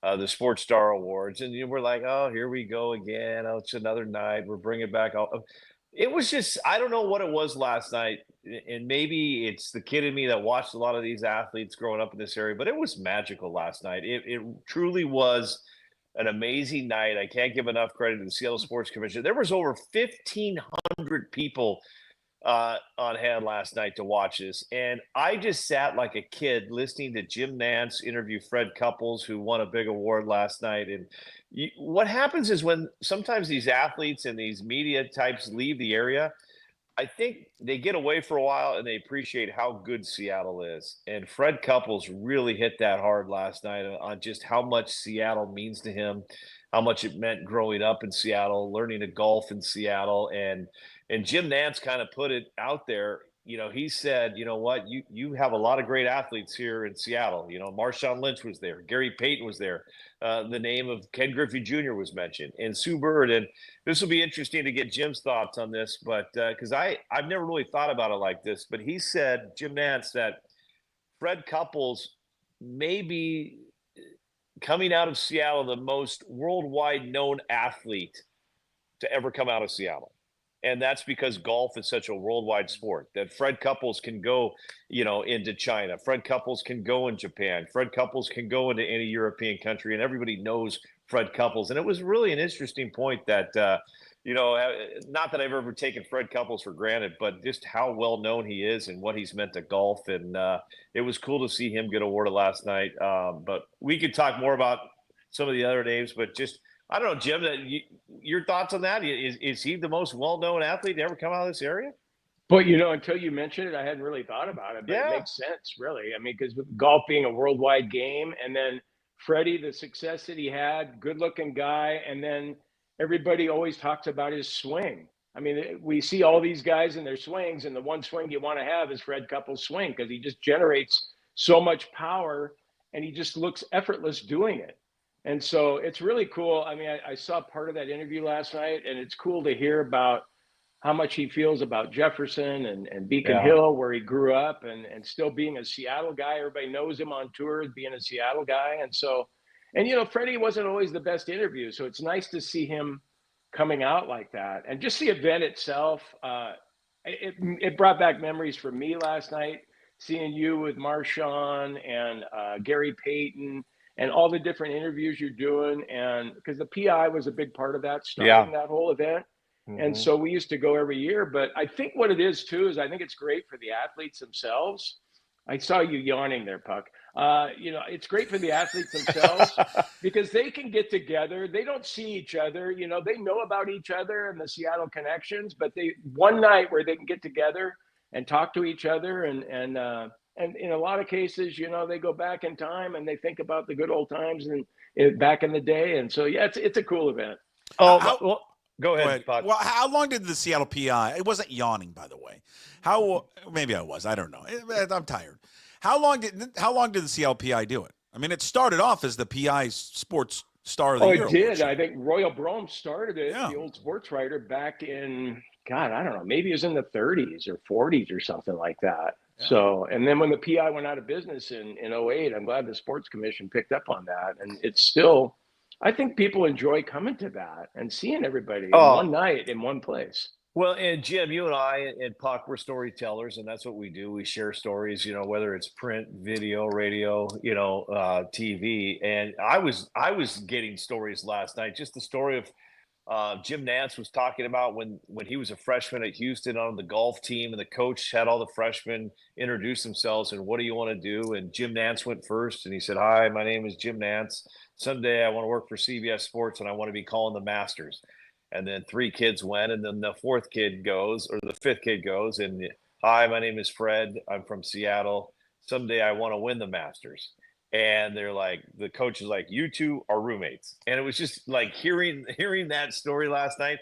the Sports Star Awards, and we're like, oh, here we go again. Oh, it's another night. We're bringing back it was just, I don't know what it was last night, and maybe it's the kid in me that watched a lot of these athletes growing up in this area, but it was magical last night. It truly was an amazing night. I can't give enough credit to the Seattle Sports Commission. There was over 1,500 people on hand last night to watch this, and I just sat like a kid listening to Jim Nantz interview Fred Couples, who won a big award last night. And what happens is when sometimes these athletes and these media types leave the area, I think they get away for a while and they appreciate how good Seattle is. And Fred Couples really hit that hard last night on just how much Seattle means to him, how much it meant growing up in Seattle, learning to golf in Seattle. And Jim Nantz kind of put it out there. He said, you know what, you have a lot of great athletes here in Seattle. Marshawn Lynch was there. Gary Payton was there. The name of Ken Griffey Jr. was mentioned, and Sue Bird. And this will be interesting to get Jim's thoughts on this, but because I've never really thought about it like this, but he said, Jim Nantz, that Fred Couples may be coming out of Seattle the most worldwide known athlete to ever come out of Seattle. And that's because golf is such a worldwide sport that Fred Couples can go, into China. Fred Couples can go in Japan. Fred Couples can go into any European country, and everybody knows Fred Couples. And it was really an interesting point that, not that I've ever taken Fred Couples for granted, but just how well known he is and what he's meant to golf. And it was cool to see him get awarded last night. But we could talk more about some of the other names, but just, I don't know, Jim, your thoughts on that? Is he the most well-known athlete to ever come out of this area? But, until you mentioned it, I hadn't really thought about it, but it makes sense, really. I mean, because with golf being a worldwide game, and then Freddie, the success that he had, good-looking guy, and then everybody always talks about his swing. I mean, we see all these guys in their swings, and the one swing you want to have is Fred Couples' swing because he just generates so much power, and he just looks effortless doing it. And so it's really cool. I mean, I saw part of that interview last night, and it's cool to hear about how much he feels about Jefferson and Beacon Hill, where he grew up, and still being a Seattle guy. Everybody knows him on tours, being a Seattle guy. And so, Freddie wasn't always the best interview. So it's nice to see him coming out like that. And just the event itself, it brought back memories for me last night, seeing you with Marshawn and Gary Payton, and all the different interviews you're doing. And because the PI was a big part of that, starting that whole event. Mm-hmm. And so we used to go every year. But I think what it is, too, is I think it's great for the athletes themselves. I saw you yawning there, Puck. It's great for the athletes themselves because they can get together. They don't see each other. They know about each other and the Seattle connections, but one night where they can get together and talk to each other. And in a lot of cases, they go back in time and they think about the good old times and back in the day. And so, yeah, it's a cool event. Well, go ahead. Puck. Well, how long did the Seattle PI? It wasn't yawning, by the way. Maybe I was. I don't know. I'm tired. How long did the Seattle PI do it? I mean, it started off as the PI Sports Star of the Year. Oh, it did. I think Royal Brome started it, Yeah. the old sports writer, back in, God, I don't know, maybe it was in the 30s or 40s or something like that. Yeah. So, and then when the PI went out of business in 08, I'm glad the Sports Commission picked up on that. And it's still, I think people enjoy coming to that and seeing everybody in one night in one place. Well, and Jim, you and I and Puck, we're storytellers, and that's what we do. We share stories, whether it's print, video, radio, TV. And I was getting stories last night. Just the story of Jim Nantz was talking about when he was a freshman at Houston on the golf team, and the coach had all the freshmen introduce themselves and what do you want to do? And Jim Nantz went first, and he said, "Hi, my name is Jim Nantz. Someday I want to work for CBS Sports, and I want to be calling the Masters." And then 3 kids went, and then the 4th kid goes, or the 5th kid goes, and "Hi, my name is Fred. I'm from Seattle. Someday I want to win the Masters." And they're like, the coach is like, "You two are roommates." And it was just like hearing that story last night.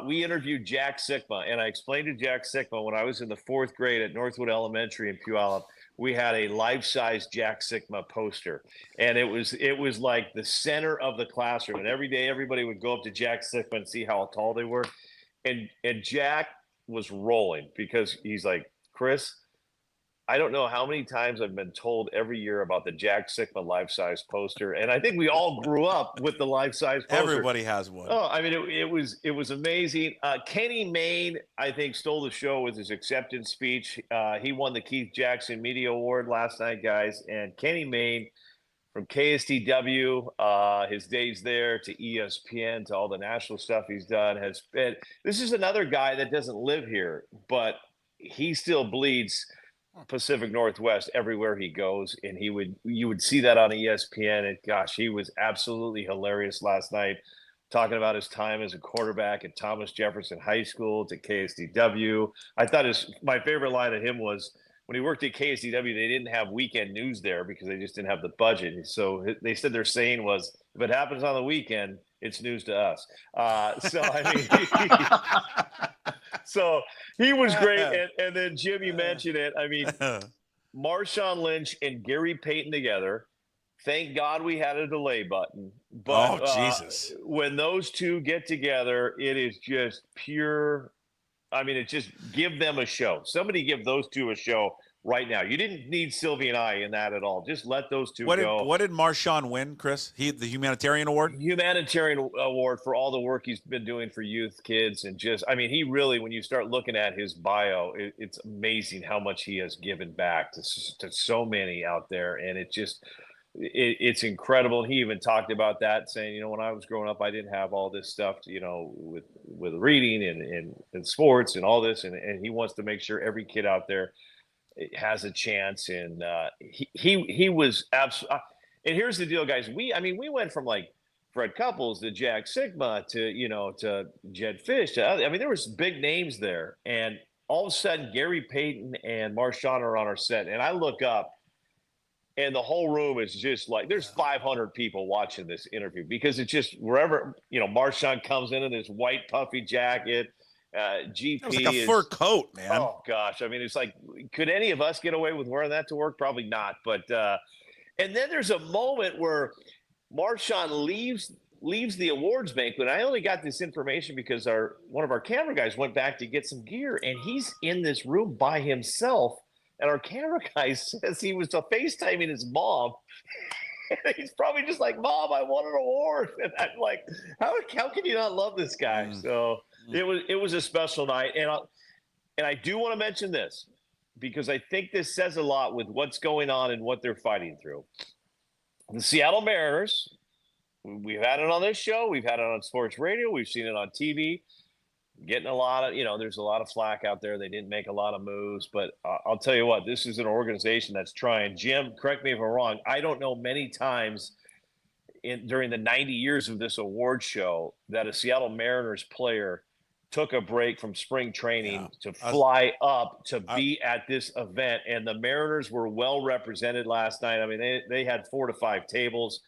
We interviewed Jack Sikma, and I explained to Jack Sikma when I was in the 4th grade at Northwood Elementary in Puyallup, we had a life-size Jack Sikma poster, and it was like the center of the classroom. And every day, everybody would go up to Jack Sikma and see how tall they were. And Jack was rolling because he's like, "Chris, I don't know how many times I've been told every year about the Jack Sikma life-size poster." And I think we all grew up with the life-size poster. Everybody has one. Oh, I mean, it was amazing. Kenny Mayne, I think, stole the show with his acceptance speech. He won the Keith Jackson Media Award last night, guys. And Kenny Mayne from KSTW, his days there, to ESPN, to all the national stuff he's done, has been. This is another guy that doesn't live here, but he still bleeds Pacific Northwest everywhere he goes, and you would see that on ESPN. And gosh, he was absolutely hilarious last night, talking about his time as a quarterback at Thomas Jefferson High School to KSDW. I thought my favorite line of him was when he worked at KSDW, they didn't have weekend news there because they just didn't have the budget. So they said their saying was, "If it happens on the weekend, it's news to us." So I mean. So he was great. And then, Jim, you mentioned it. I mean, Marshawn Lynch and Gary Payton together. Thank God we had a delay button. But Jesus. When those two get together, it is just pure. I mean, it just give them a show. Somebody give those two a show right now. You didn't need Sylvie and I in that at all. Just let those two go. What did Marshawn win, Chris? The humanitarian award? Humanitarian award for all the work he's been doing for youth, kids, and just, I mean, he really, when you start looking at his bio, it's amazing how much he has given back to so many out there. And it's incredible. He even talked about that, saying, when I was growing up, I didn't have all this stuff, with reading and sports and all this. And he wants to make sure every kid out there has a chance. And he was absolutely. And here's the deal, guys. We went from like Fred Couples to Jack Sikma to Jed Fish. There was big names there. And all of a sudden, Gary Payton and Marshawn are on our set. And I look up, and the whole room is just like, there's 500 people watching this interview because it's just wherever, Marshawn comes in his white puffy jacket. GP it was like a fur coat, man. Oh gosh. I mean, it's like, could any of us get away with wearing that to work? Probably not. But, and then there's a moment where Marshawn leaves the awards banquet. I only got this information because one of our camera guys went back to get some gear, and he's in this room by himself. And our camera guy says he was FaceTiming his mom. And he's probably just like, "Mom, I won an award." And I'm like, how can you not love this guy? So it was a special night. And I do want to mention this because I think this says a lot with what's going on and what they're fighting through. The Seattle Mariners, we've had it on this show. We've had it on sports radio. We've seen it on TV. getting a lot of, there's a lot of flack out there. They didn't make a lot of moves, but I'll tell you what, this is an organization that's trying. Jim, correct me if I'm wrong. I don't know many times during the 90 years of this award show that a Seattle Mariners player took a break from spring training to fly up to be at this event. And the Mariners were well represented last night. I mean, they had 4 to 5 tables.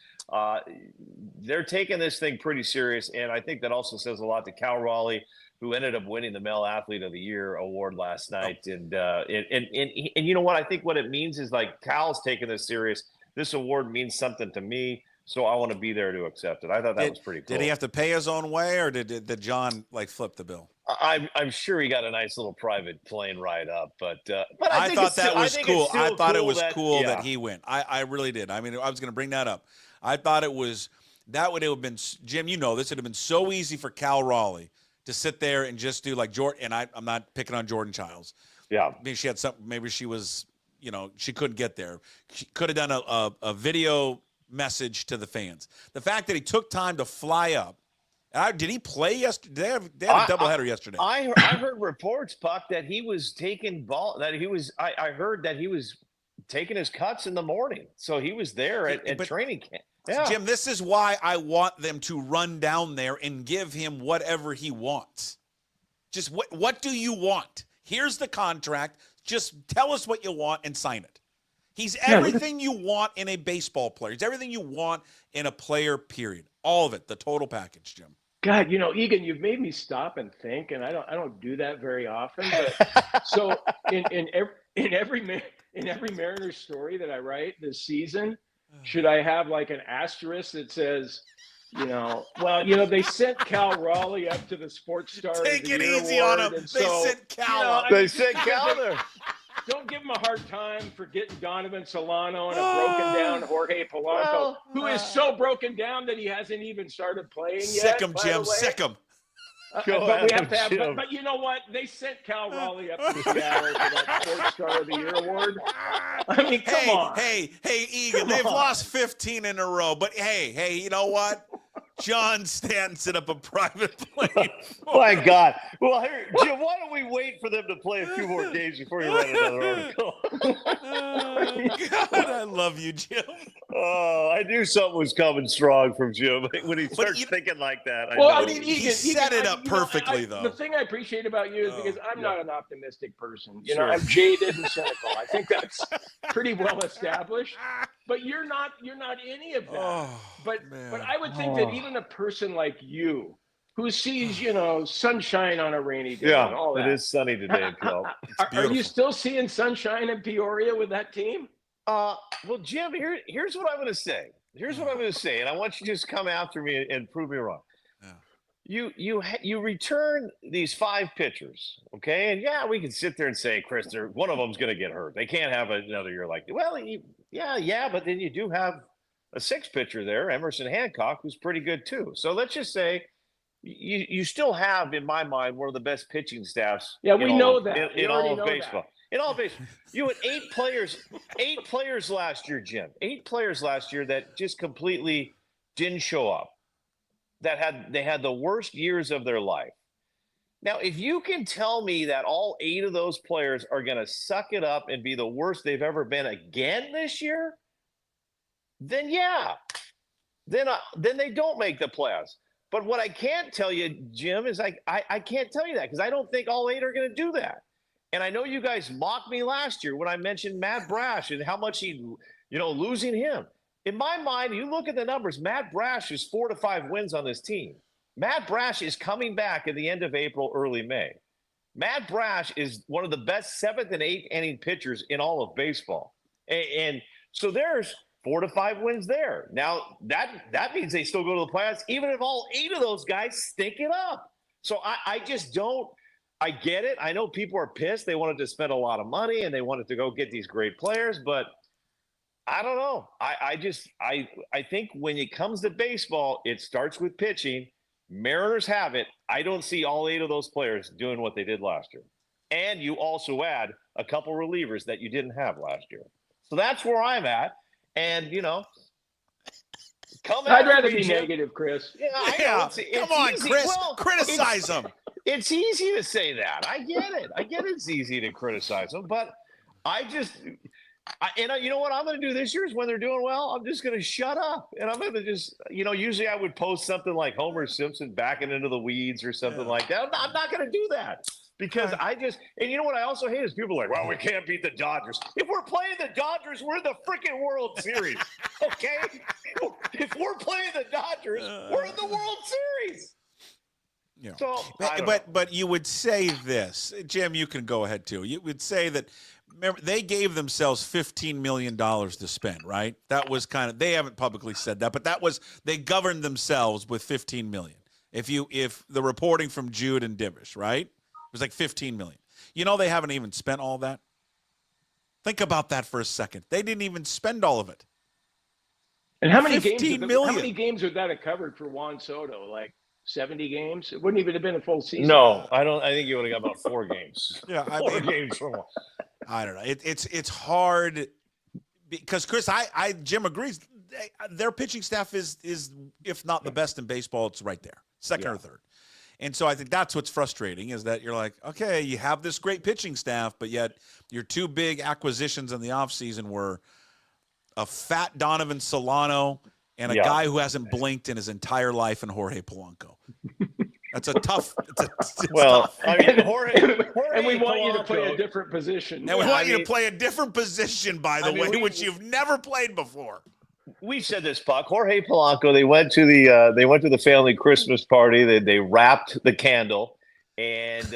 They're taking this thing pretty serious. And I think that also says a lot to Cal Raleigh, who ended up winning the Male Athlete of the Year award last night. And you know what? I think what it means is, like, Cal's taking this serious. This award means something to me. So I want to be there to accept it. I thought that was pretty cool. Did he have to pay his own way, or did John flip the bill? I'm sure he got a nice little private plane ride up, but I thought that was cool. I thought it was cool that he went. I really did. I mean, I was going to bring that up. I thought that would have been, Jim, this would have been so easy for Cal Raleigh to sit there and just do like Jordan. And I'm not picking on Jordan Childs. Yeah, maybe she had something. Maybe she was, she couldn't get there. She could have done a video message to the fans. The fact that he took time to fly up. Did he play yesterday? They had a doubleheader yesterday. I heard reports, Puck, that he was taking ball. That he was. I heard that he was taking his cuts in the morning, so he was there at training camp. Yeah. Jim, this is why I want them to run down there and give him whatever he wants. Just what do you want? Here's the contract. Just tell us what you want and sign it. He's everything you want in a baseball player. He's everything you want in a player, period. All of it, the total package, Jim. God, Egan, you've made me stop and think, and I don't do that very often. But so in every Mariners story that I write this season, should I have like an asterisk that says, they sent Cal Raleigh up to the Sports Star Take of the it Year easy award, on him. and They sent Cal up. They sent Cal there. Don't give him a hard time for getting Donovan Solano and a broken down Jorge Polanco, who is so broken down that he hasn't even started playing yet. Sick him, Jim. Sick him. But we have to have. But you know what? They sent Cal Raleigh up to Seattle for that Sports Star of the Year award. I mean, come on. Hey, Egan, they've lost 15 in a row. But hey, you know what? John Stanton set up a private plane. My God. Well, here, Jim, why don't we wait for them to play a few more games before you write another article? God, I love you, Jim. Oh, I knew something was coming strong from Jim when he starts thinking like that. He set it up perfectly, though. The thing I appreciate about you is because I'm not an optimistic person. Sure. I'm jaded and cynical. I think that's pretty well established. But you're not any of that. But I would think that even a person like you, who sees sunshine on a rainy day, and all that, it is sunny today in Peoria. Are you still seeing sunshine in Peoria with that team? Well, Jim, here's what I'm going to say. And I want you to just come after me and prove me wrong. Yeah. You return these 5 pitchers, okay? And we can sit there and say, Chris, one of them's going to get hurt. They can't have another year like that. Well, but then you do have a 6th pitcher there, Emerson Hancock, who's pretty good too. So let's just say you still have, in my mind, one of the best pitching staffs. Yeah, we know that. In all of baseball. In all baseball. You had 8 players last year, Jim. 8 players last year that just completely didn't show up. They had the worst years of their life. Now, if you can tell me that all 8 of those players are going to suck it up and be the worst they've ever been again this year, then then they don't make the playoffs. But what I can't tell you, Jim, is I can't tell you that because I don't think all 8 are going to do that. And I know you guys mocked me last year when I mentioned Matt Brash and how much losing him. In my mind, you look at the numbers, Matt Brash is 4 to 5 wins on this team. Matt Brash is coming back at the end of April, early May. Matt Brash is one of the best 7th and 8th inning pitchers in all of baseball. And so there's 4 to 5 wins there. Now, that means they still go to the playoffs, even if all 8 of those guys stink it up. So I just don't – I get it. I know people are pissed. They wanted to spend a lot of money, and they wanted to go get these great players, but I don't know. I think when it comes to baseball, it starts with pitching. Mariners have it. I don't see all 8 of those players doing what they did last year. And you also add a couple relievers that you didn't have last year. So that's where I'm at. And, I'd rather be negative, Chris. Come on, Chris. Criticize them. It's easy to say that. I get it. I get it's easy to criticize them, but you know what I'm going to do this year is when they're doing well, I'm just going to shut up. And I'm going to just, usually I would post something like Homer Simpson backing into the weeds or something like that. I'm not going to do that because and you know what I also hate is people are like, well, we can't beat the Dodgers. If we're playing the Dodgers, we're in the freaking World Series. Okay? If we're playing the Dodgers, we're in the World Series. Yeah. So, but you would say this, Jim, you can go ahead too. You would say that, remember, they gave themselves $15 million to spend, right? That was they haven't publicly said that, but they governed themselves with $15 million. If the reporting from Jude and Divish, right? It was like $15 million. They haven't even spent all that. Think about that for a second. They didn't even spend all of it. And how many games would that have covered for Juan Soto? Like 70 games? It wouldn't even have been a full season. No, I don't. I think you would have got about 4 games. Yeah, four games from. I don't know. It's hard because Chris, Jim agrees. Their pitching staff is if not the best in baseball, it's right there, second or third. And so I think that's what's frustrating is that you're like, okay, you have this great pitching staff, but yet your 2 big acquisitions in the offseason were a fat Donovan Solano and a guy who hasn't blinked in his entire life in Jorge Polanco. That's a tough. Tough. I mean, Jorge and we want you to play a different position. And we want you to play a different position, by the way, which you've never played before. We said this, Puck. Jorge Polanco. They went to the family Christmas party. They wrapped the candle, and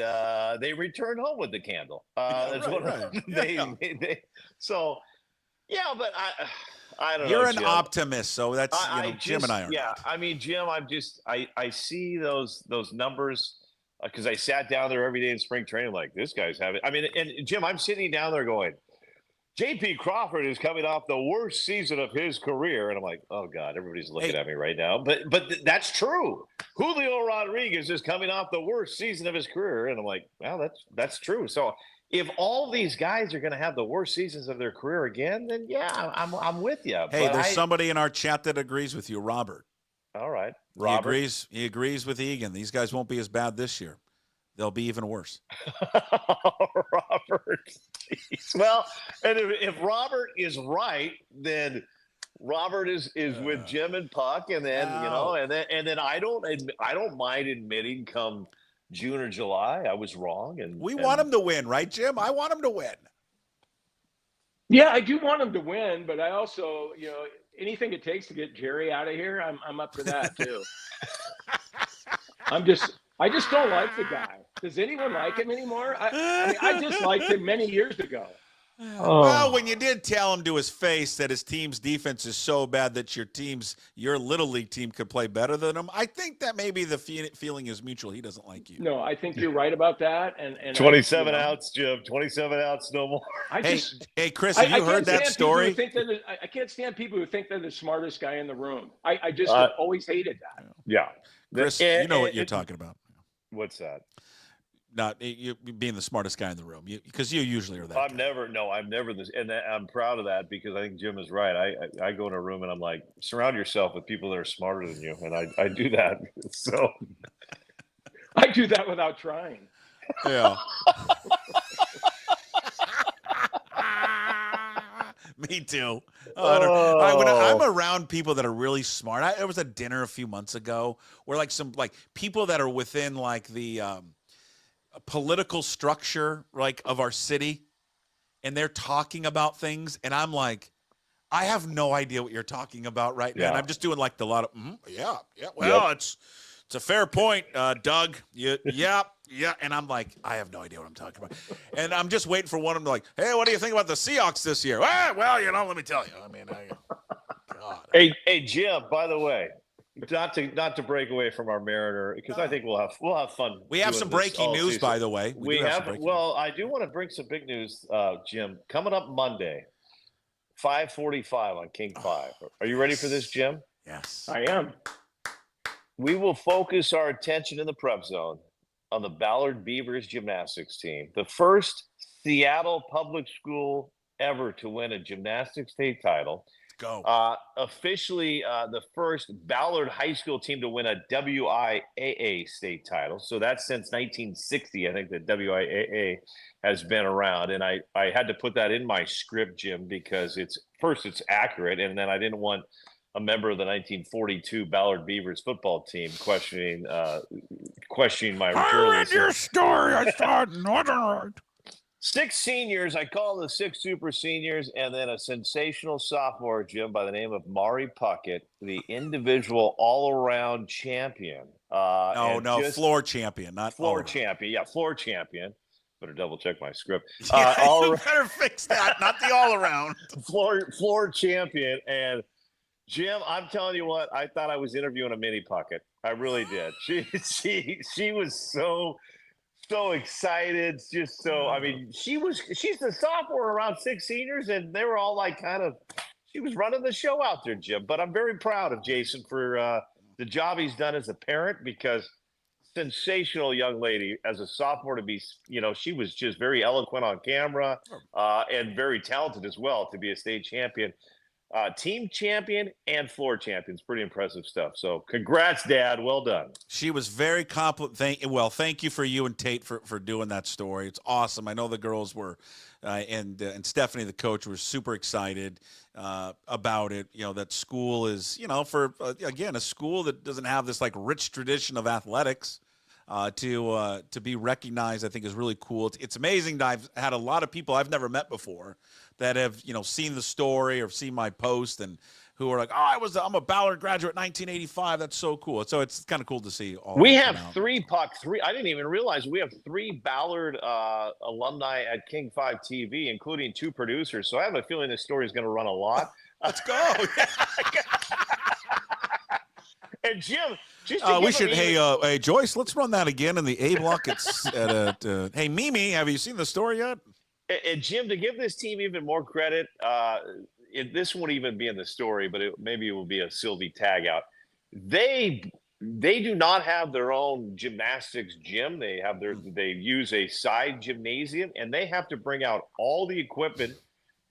they returned home with the candle. So, yeah, but I don't know. You're an Jim. Optimist, so that's Jim and I are. Yeah, I mean, Jim, I see those numbers because I sat down there every day in spring training like this guy's having. I mean, and Jim, I'm sitting down there going, J.P. Crawford is coming off the worst season of his career, and I'm like, oh God, everybody's looking at me right now. But that's true. Julio Rodriguez is coming off the worst season of his career, and I'm like, well, that's true. So if all these guys are going to have the worst seasons of their career again, then yeah, I'm with you. Hey, there's somebody in our chat that agrees with you, Robert. All right, Robert. He agrees with Egan. These guys won't be as bad this year. They'll be even worse. Robert. Jeez. Well, and if Robert is right, then Robert is with Jim and Puck, and then and then I don't mind admitting come June or July I was wrong, and we want him to win, right, Jim? I want him to win. Yeah, I do want him to win, but I also, anything it takes to get Jerry out of here, I'm up for that too. I just don't like the guy. Does anyone like him anymore? I disliked him many years ago. Well, when you did tell him to his face that his team's defense is so bad that your little league team could play better than him, I think that maybe the feeling is mutual. He doesn't like you. No, I think you're right about that. And 27 outs, Jim. 27 outs, no more. Hey, Chris, have you heard that story? I can't stand people who think they're the smartest guy in the room. I just always hated that. Yeah. Chris, you know what you're talking about. What's that? Not you being the smartest guy in the room, because you usually are that. I'm never this, and I'm proud of that because I think Jim is right. I go in a room and I'm like, surround yourself with people that are smarter than you, and I do that. So I do that without trying. Yeah. Me too. When I'm around people that are really smart. There was a dinner a few months ago where some people that are within the political structure of our city, and they're talking about things, and I'm like, I have no idea what you're talking about right now. And I'm just doing a lot of well, it's a fair point, Doug. Yeah. And I'm like, I have no idea what I'm talking about. And I'm just waiting for one of them to hey, what do you think about the Seahawks this year? Well, let me tell you. I mean, God. Hey, Jim, by the way, not to break away from our Mariner, because I think we'll have fun. We have some breaking news, by the way. We have I do want to bring some big news, Jim. Coming up Monday, 5:45 on King 5. Are you ready for this, Jim? Yes. I am. We will focus our attention in the prep zone on the Ballard Beavers gymnastics team, the first Seattle public school ever to win a gymnastics state title. Go. Officially, the first Ballard High School team to win a WIAA state title. So that's since 1960, I think, that WIAA has been around. And I had to put that in my script, Jim, because it's accurate. And then I didn't want a member of the 1942 Ballard Beavers football team questioning my journalism. I read your story. I saw it. Right. 6 seniors, I call the 6 super seniors, and then a sensational sophomore, Jim, by the name of Mari Puckett, the individual all-around champion. Floor champion, not floor champion. Yeah, floor champion. Better double check my script. You better fix that, not the all-around. floor champion, and Jim, I'm telling you what, I thought I was interviewing a mini Puckett. I really did. She was so excited, she's the sophomore around 6 seniors, and they were all like she was running the show out there, Jim. But I'm very proud of Jason for the job he's done as a parent, because sensational young lady as a sophomore to be, she was just very eloquent on camera and very talented as well to be a state champion. Team champion and floor champions. Pretty impressive stuff. So congrats, Dad. Well done. She was very thank you for you and Tate for doing that story. It's awesome. I know the girls were, and Stephanie, the coach, were super excited about it. That school is, for again, a school that doesn't have this like rich tradition of athletics. To be recognized, I think, is really cool. It's amazing that I've had a lot of people I've never met before that have, seen the story or seen my post and who are like, I'm a Ballard graduate, 1985. That's so cool. So it's kind of cool to see all. We have three. I didn't even realize we have 3 Ballard alumni at King 5 TV, including 2 producers. So I have a feeling this story is going to run a lot. Let's go. And Jim, hey Joyce, let's run that again in the A block. It's hey Mimi, have you seen the story yet? And Jim, to give this team even more credit, this won't even be in the story, but maybe it will be a Sylvie tag out. They do not have their own gymnastics gym. They use a side gymnasium, and they have to bring out all the equipment.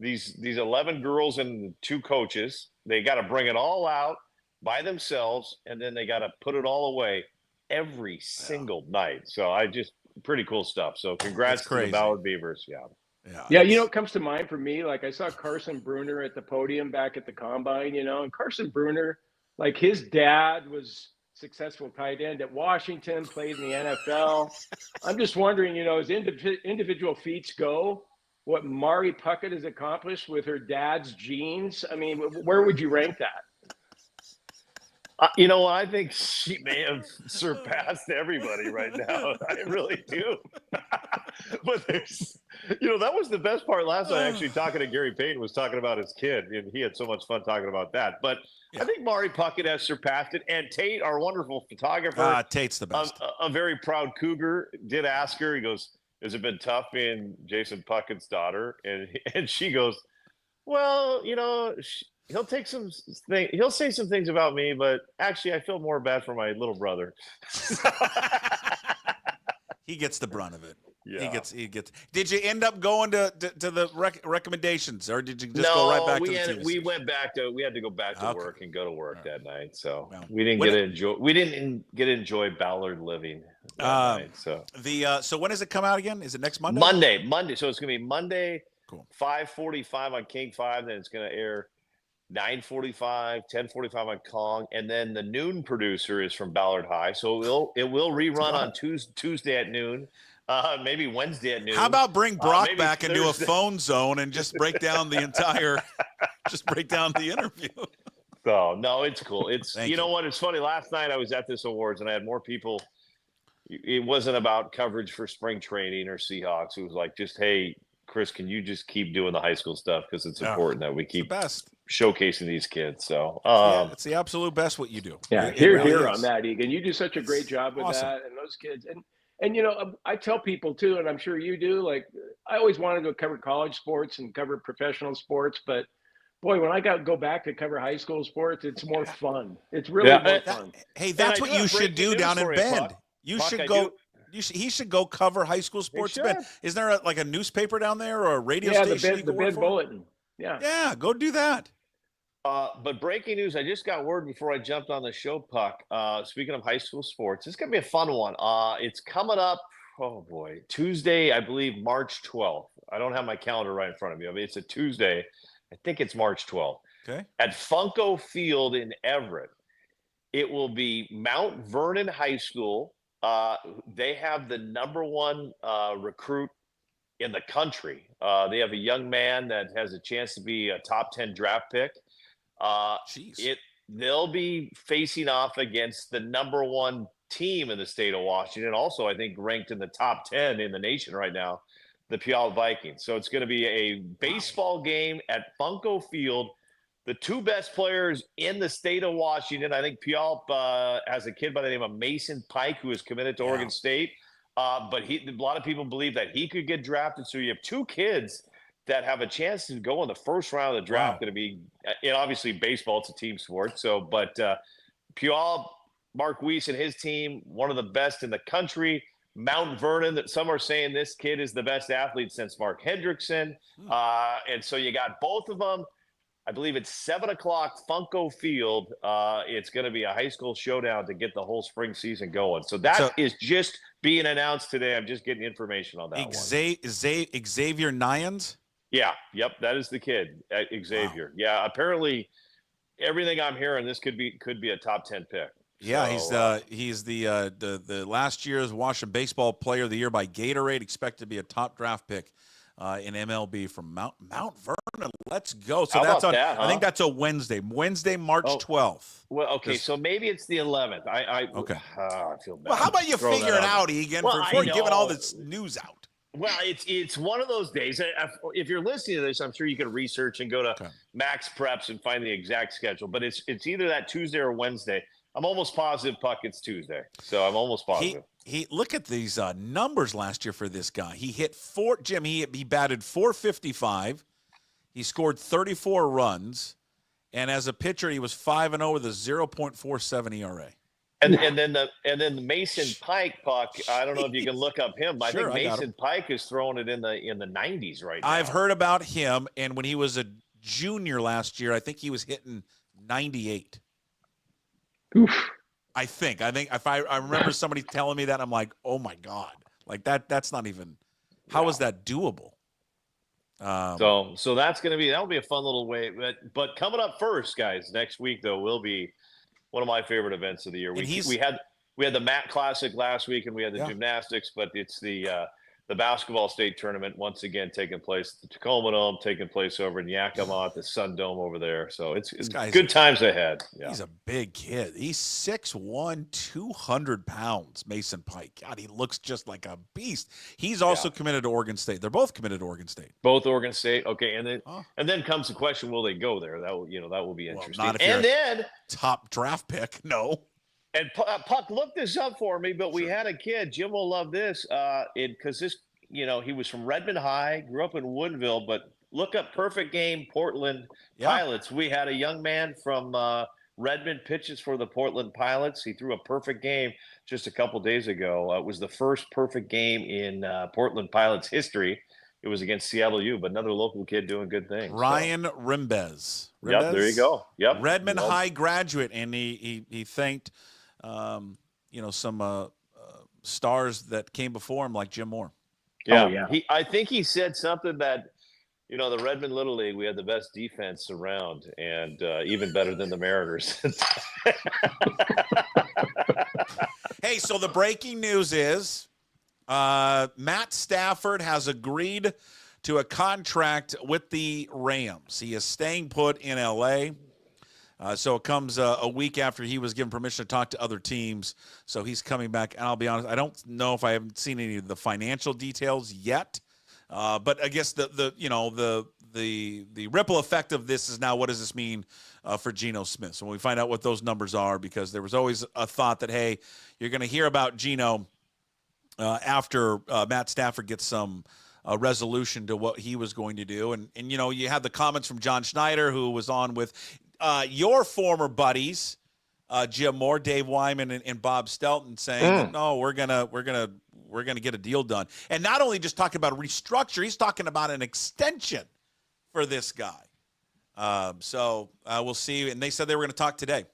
These 11 girls and 2 coaches, they got to bring it all out by themselves, and then they got to put it all away every single night. So pretty cool stuff. So congrats to the Ballard Beavers. Yeah, what comes to mind for me, like I saw Carson Bruner at the podium back at the combine, and Carson Bruner, like his dad was successful tight end at Washington, played in the NFL. I'm just wondering, as individual feats go, what Mari Puckett has accomplished with her dad's genes. I mean, where would you rank that? I think she may have surpassed everybody right now. I really do. But that was the best part last night, actually, talking to Gary Payton, was talking about his kid, and he had so much fun talking about that. But I think Mari Puckett has surpassed it. And Tate, our wonderful photographer, Tate's the best. A very proud Cougar, did ask her, he goes, has it been tough being Jason Puckett's daughter? And she goes, well, he'll say some things about me, but actually I feel more bad for my little brother. He gets the brunt of it. Yeah. He gets. Did you end up going to the recommendations, or did you just go right back to the team? We had to go back to work and go to work that night. So we didn't get to enjoy Ballard living that night. So when does it come out again? Is it next Monday? Monday. So it's gonna be Monday. Cool. 5:45 on King 5, then it's gonna air 9:45, 10:45 on Kong, and then the noon producer is from Ballard High, so it will rerun on Tuesday at noon, maybe Wednesday at noon. How about bring Brock back and do a phone zone and just break down the interview? So no, it's cool. It's you know what? It's funny. Last night I was at this awards and I had more people. It wasn't about coverage for spring training or Seahawks. It was like, just, hey, Chris, can you just keep doing the high school stuff, because it's important that we keep showcaing these kids. So it's the absolute best what you do. Yeah, here on that, Egan. You do such a great job with that and those kids. And I tell people too, and I'm sure you do, like, I always wanted to cover college sports and cover professional sports, but boy, when I go back to cover high school sports, it's more fun. It's really more fun. Hey, that's what you should do down in Bend. You should go. He should go cover high school sports. Ben, isn't there like a newspaper down there or a radio station? The Bid Bulletin. Yeah, go do that. But breaking news, I just got word before I jumped on the show, Puck. Speaking of high school sports, it's going to be a fun one. It's coming up, oh boy, Tuesday, I believe, March 12th. I don't have my calendar right in front of me. I mean, it's a Tuesday. I think it's March 12th. Okay. At Funko Field in Everett. It will be Mount Vernon High School. They have the -- 1 recruit in the country. They have a young man that has a chance to be a top 10 draft pick. They'll be facing off against the #1 team in the state of Washington. Also, I think ranked in the top 10 in the nation right now, the Puyallup Vikings. So it's going to be a baseball game at Funko Field. The 2 best players in the state of Washington. I think Puyallup has a kid by the name of Mason Pike who is committed to Oregon State. But a lot of people believe that he could get drafted. So you have 2 kids that have a chance to go in the first round of the draft. Going to be, and obviously baseball, it's a team sport. So, but Puyallup, Mark Weiss and his team, one of the best in the country. Mount Vernon, that some are saying this kid is the best athlete since Mark Hendrickson. And so you got both of them. I believe it's 7 o'clock, Funko Field. It's going to be a high school showdown to get the whole spring season going. So that is just being announced today. I'm just getting information on that one. Xavier Nyans? Yeah. Yep. That is the kid, Xavier. Wow. Yeah. Apparently, everything I'm hearing, this could be a top 10 pick. Yeah, so, he's the last year's Washington Baseball Player of the Year by Gatorade. Expected to be a top draft pick in MLB from Mount Vernon. Let's go. So that's on. That, huh? I think that's a Wednesday, March 12th. Well, okay, so maybe it's the 11th. I feel bad. Well, how about you figure it out, Egan, before giving all this news out? Well, it's one of those days. If you're listening to this, I'm sure you could research and go to Max Preps and find the exact schedule. But it's either that Tuesday or Wednesday. I'm almost positive, Puck, it's Tuesday. So I'm almost positive. He look at these numbers last year for this guy. He hit he batted .455. He scored 34 runs, and as a pitcher, he was 5-0 with a 0.47 ERA. And then the Mason Pike, Puck. I don't know if you can look up him. But I think Mason Pike is throwing it in the 90s right now. I've heard about him, and when he was a junior last year, I think he was hitting 98. Oof. I think if I remember somebody telling me that, I'm like, oh my God, like that's not even. How is that doable? So that'll be a fun little way. But coming up first, guys, next week though will be one of my favorite events of the year. We had the Matt Classic last week, and we had the gymnastics, but it's the basketball state tournament once again taking place at the Tacoma Dome, taking place over in Yakima at the Sun Dome over there. So it's good times ahead. Yeah. He's a big kid. He's 6'1", 200 pounds, Mason Pike. God, he looks just like a beast. He's also committed to Oregon State. They're both committed to Oregon State. Both Oregon State. Okay, and then comes the question: will they go there? That will be interesting. Not if you're then top draft pick. No. And Puck, look this up for me, but we had a kid, Jim will love this, because this, he was from Redmond High, grew up in Woodville, but look up perfect game, Portland Pilots. We had a young man from Redmond pitches for the Portland Pilots. He threw a perfect game just a couple days ago. It was the first perfect game in Portland Pilots history. It was against Seattle U, but another local kid doing good things. Ryan Rimbez. Yep, there you go. Yep. Redmond High graduate, and he thanked some stars that came before him, like Jim Moore. Yeah, I think he said something that, the Redmond Little League, we had the best defense around, and even better than the Mariners. Hey, so the breaking news is Matt Stafford has agreed to a contract with the Rams. He is staying put in L.A., so it comes a week after he was given permission to talk to other teams. So he's coming back. And I'll be honest, I don't know if I haven't seen any of the financial details yet. But I guess the ripple effect of this is now, what does this mean for Geno Smith? So when we find out what those numbers are, because there was always a thought that, hey, you're going to hear about Geno after Matt Stafford gets some resolution to what he was going to do. And you had the comments from John Schneider, who was on with your former buddies, Jim Moore, Dave Wyman, and Bob Stelton, saying that, no, we're gonna we're going to get a deal done. And not only just talking about a restructure, he's talking about an extension for this guy. So we'll see. And they said they were going to talk today.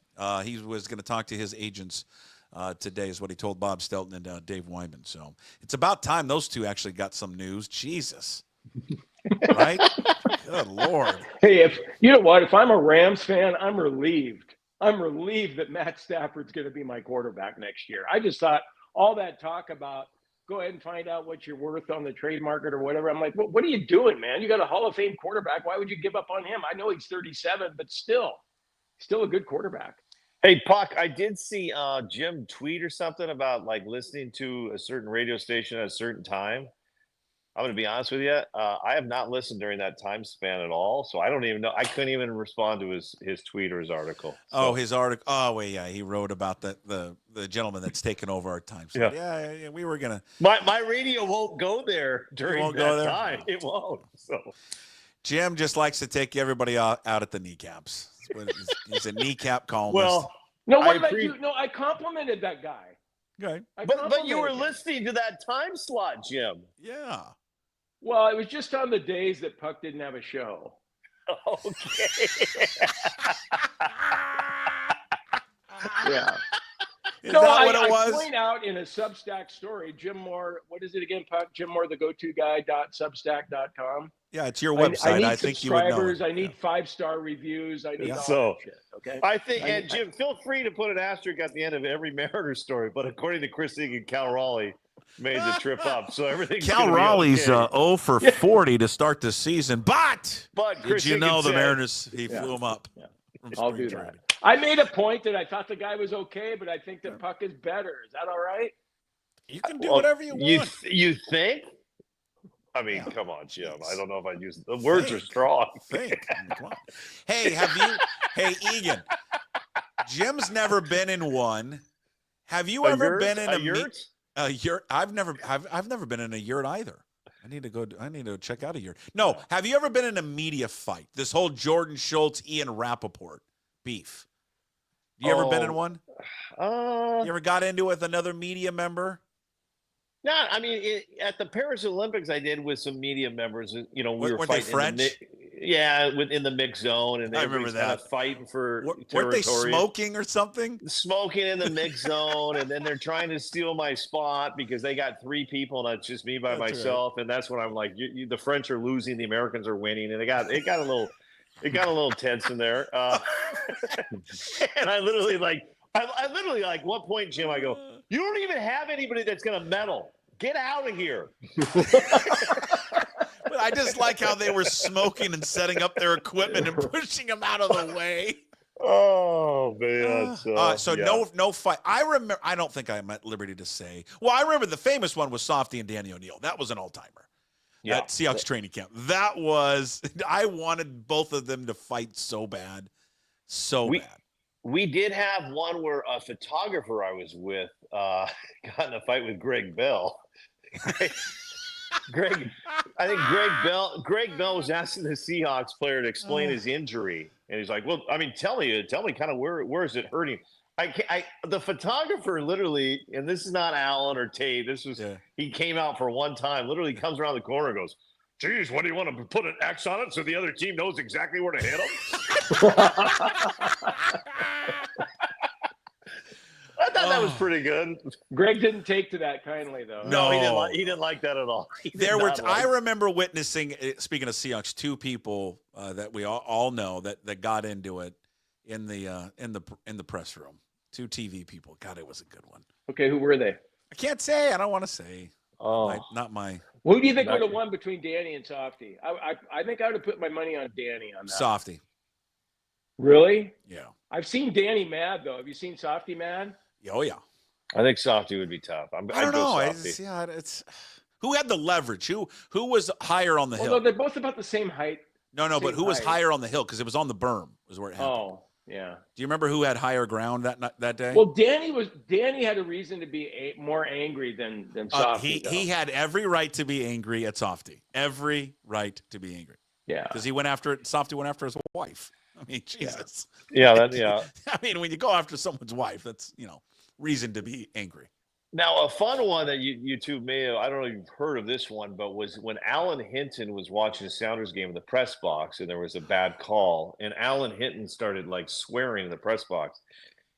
He was going to talk to his agents today, is what he told Bob Stelton and Dave Wyman. So it's about time those two actually got some news. Jesus. Right? Good Lord. Hey, if you know what, if I'm a Rams fan, I'm relieved. I'm relieved that Matt Stafford's going to be my quarterback next year. I just thought all that talk about go ahead and find out what you're worth on the trade market or whatever. I'm like, well, what are you doing, man? You got a Hall of Fame quarterback. Why would you give up on him? I know he's 37, but still a good quarterback. Hey, Puck, I did see Jim tweet or something about like listening to a certain radio station at a certain time. I'm going to be honest with you. I have not listened during that time span at all. So I don't even know. I couldn't even respond to his tweet or his article. So. Oh, his article. Oh, wait, yeah. He wrote about the gentleman that's taken over our time. So, yeah, we were going to. My radio won't go there during that time. It won't. So Jim just likes to take everybody out at the kneecaps. He's a kneecap columnist. Well, no, what about you? No, I complimented that guy. Okay. But you were listening to that time slot, Jim. Yeah. Well, it was just on the days that Puck didn't have a show. Okay. Yeah. Is that what it was? I point out in a Substack story, Jim Moore, what is it again, Puck? Jim Moore, the go-to guy.substack.com. Yeah, it's your website. I think you would know it. I need 5-star reviews. I need all So, that shit, okay? I think, and Jim, feel free to put an asterisk at the end of every Mariners story, but according to Chris Egan, Cal Raleigh made the trip up, so everything's Cal Raleigh's 0 for 40 to start the season, but Chris did you know Egan the Mariners, he flew him up. Yeah. I'll do that. I made a point that I thought the guy was okay, but I think that Puck is better. Is that all right? You can do whatever you want. You think? I mean, come on, Jim. I don't know if I'd use the words are strong. Hey, Egan, Jim's never been in one. Have you ever been in a yurt? A yurt? I've never been in a yurt either. I need to check out a yurt. No, have you ever been in a media fight? This whole Jordan Schultz, Ian Rappaport beef. You ever been in one? You ever got into it with another media member? No, I mean, at the Paris Olympics, I did with some media members. You know, we were weren't fighting. They French? In the mix zone, and they were kind of fighting for territory. Weren't they smoking or something? Smoking in the mix zone, and then they're trying to steal my spot because they got 3 people, and it's just me by myself. Right. And that's when I'm like, the French are losing, the Americans are winning, and it got a little tense in there. And I literally at one point, Jim, I go, you don't even have anybody that's going to medal. Get out of here. But I just like how they were smoking and setting up their equipment and pushing them out of the way. Oh, man. No fight. I remember, I don't think I'm at liberty to say. Well, I remember the famous one was Softy and Danny O'Neill. That was an all-timer. Yeah. At Seahawks training camp. That was, I wanted both of them to fight so bad. Bad. We did have one where a photographer I was with got in a fight with Greg Bell. Greg Bell was asking the Seahawks player to explain his injury, and he's like, "Well, I mean, tell me kind of where is it hurting?" The photographer literally, and this is not Alan or Tate. This was he came out for one time. Literally comes around the corner and goes, "Geez, what do you want to put an X on it so the other team knows exactly where to hit them?" I thought that was pretty good. Greg didn't take to that kindly, though. No, he didn't like that at all. I remember witnessing, speaking of Seahawks, 2 people that we all know that got into it in the press room. 2 TV people. God, it was a good one. Okay, who were they? I can't say. I don't want to say. Not my. Who do you think would have won between Danny and Softy? I think I would have put my money on Danny on that. Softy. Really? Yeah. I've seen Danny mad, though. Have you seen Softy mad? Oh, yeah. I think Softy would be tough. I don't know. It's who had the leverage? Who was higher on the hill? No, they're both about the same height. No, but who was higher on the hill? Because it was on the berm, was where it happened. Oh, yeah. Do you remember who had higher ground that day? Well, Danny had a reason to be more angry than Softy. He had every right to be angry at Softy. Every right to be angry. Yeah. Because Softy went after his wife. I mean, Jesus. Yeah, I mean, when you go after someone's wife, that's, reason to be angry. Now, a fun one that you two may have, I don't know if you've heard of this one, but was when Alan Hinton was watching a Sounders game in the press box and there was a bad call, and Alan Hinton started like swearing in the press box.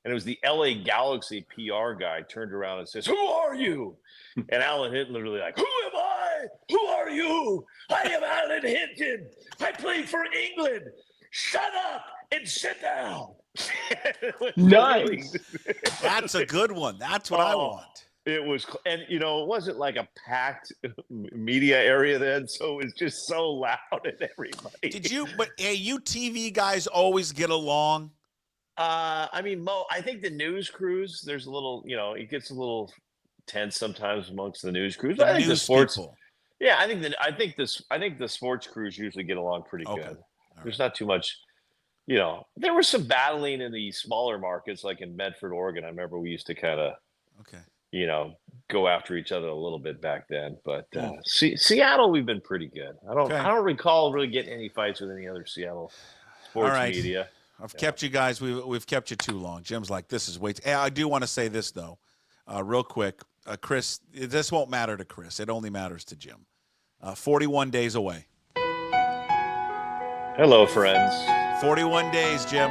And it was the LA Galaxy PR guy turned around and says, "Who are you?" And Alan Hinton literally like, "Who am I? Who are you? I am Alan Hinton. I played for England. Shut up and sit down." Nice. That's a good one. That's what I want. It was, and it wasn't like a packed media area then, so it was just so loud and everybody. But you TV guys always get along? I mean, Mo, I think the news crews, there's a little, it gets a little tense sometimes amongst the news crews. I think the sports people. Yeah, I think the sports crews usually get along pretty good. There's not too much, there was some battling in the smaller markets, like in Medford, Oregon. I remember we used to kind of, go after each other a little bit back then. But Seattle, we've been pretty good. I don't recall really getting any fights with any other Seattle sports media. I've kept you guys. We've kept you too long. Jim's like, this is way. I do want to say this though, real quick, Chris. This won't matter to Chris. It only matters to Jim. 41 days away. Hello, friends. 41 days, Jim.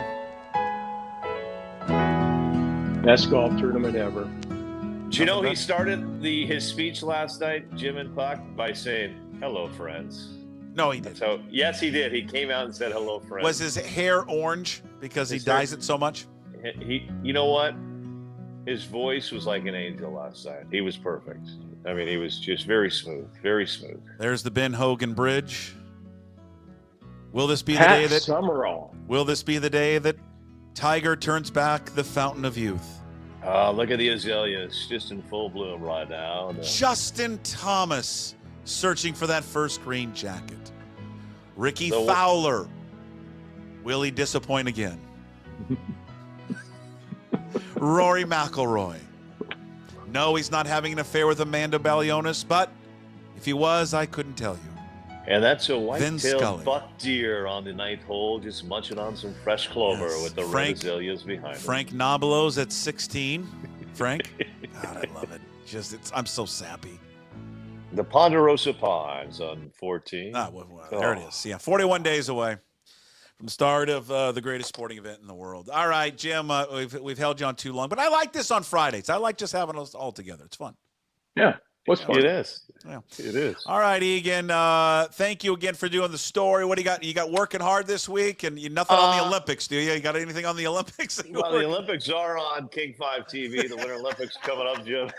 Best golf tournament ever. Do you know he started his speech last night, Jim and Puck, by saying, "Hello, friends." No, he didn't. So yes, he did. He came out and said, "Hello, friends." Was his hair orange because he dyes it so much? You know what? His voice was like an angel last night. He was perfect. I mean, he was just very smooth, very smooth. There's the Ben Hogan Bridge. Will this be the day that Summerall? Will this be the day that Tiger turns back the fountain of youth? Look at the azaleas, just in full bloom right now. Justin Thomas searching for that first green jacket. Ricky Fowler. Will he disappoint again? Rory McIlroy. No, he's not having an affair with Amanda Balionis, but if he was, I couldn't tell you. And that's a white-tailed buck deer on the 9th hole, just munching on some fresh clover with the red azaleas behind him. Frank Nobelos at 16. Frank? God, I love it. I'm so sappy. The Ponderosa Pines on 14. There it is. Yeah, 41 days away from the start of the greatest sporting event in the world. All right, Jim, we've held you on too long, but I like this on Fridays. I like just having us all together. It's fun. Yeah. What's fun? It is. Yeah. It is. All right, Egan. Thank you again for doing the story. What do you got? You got working hard this week, and you nothing on the Olympics, do you? You got anything on the Olympics? Well, the Olympics are on King 5 TV. The Winter Olympics coming up, Jim.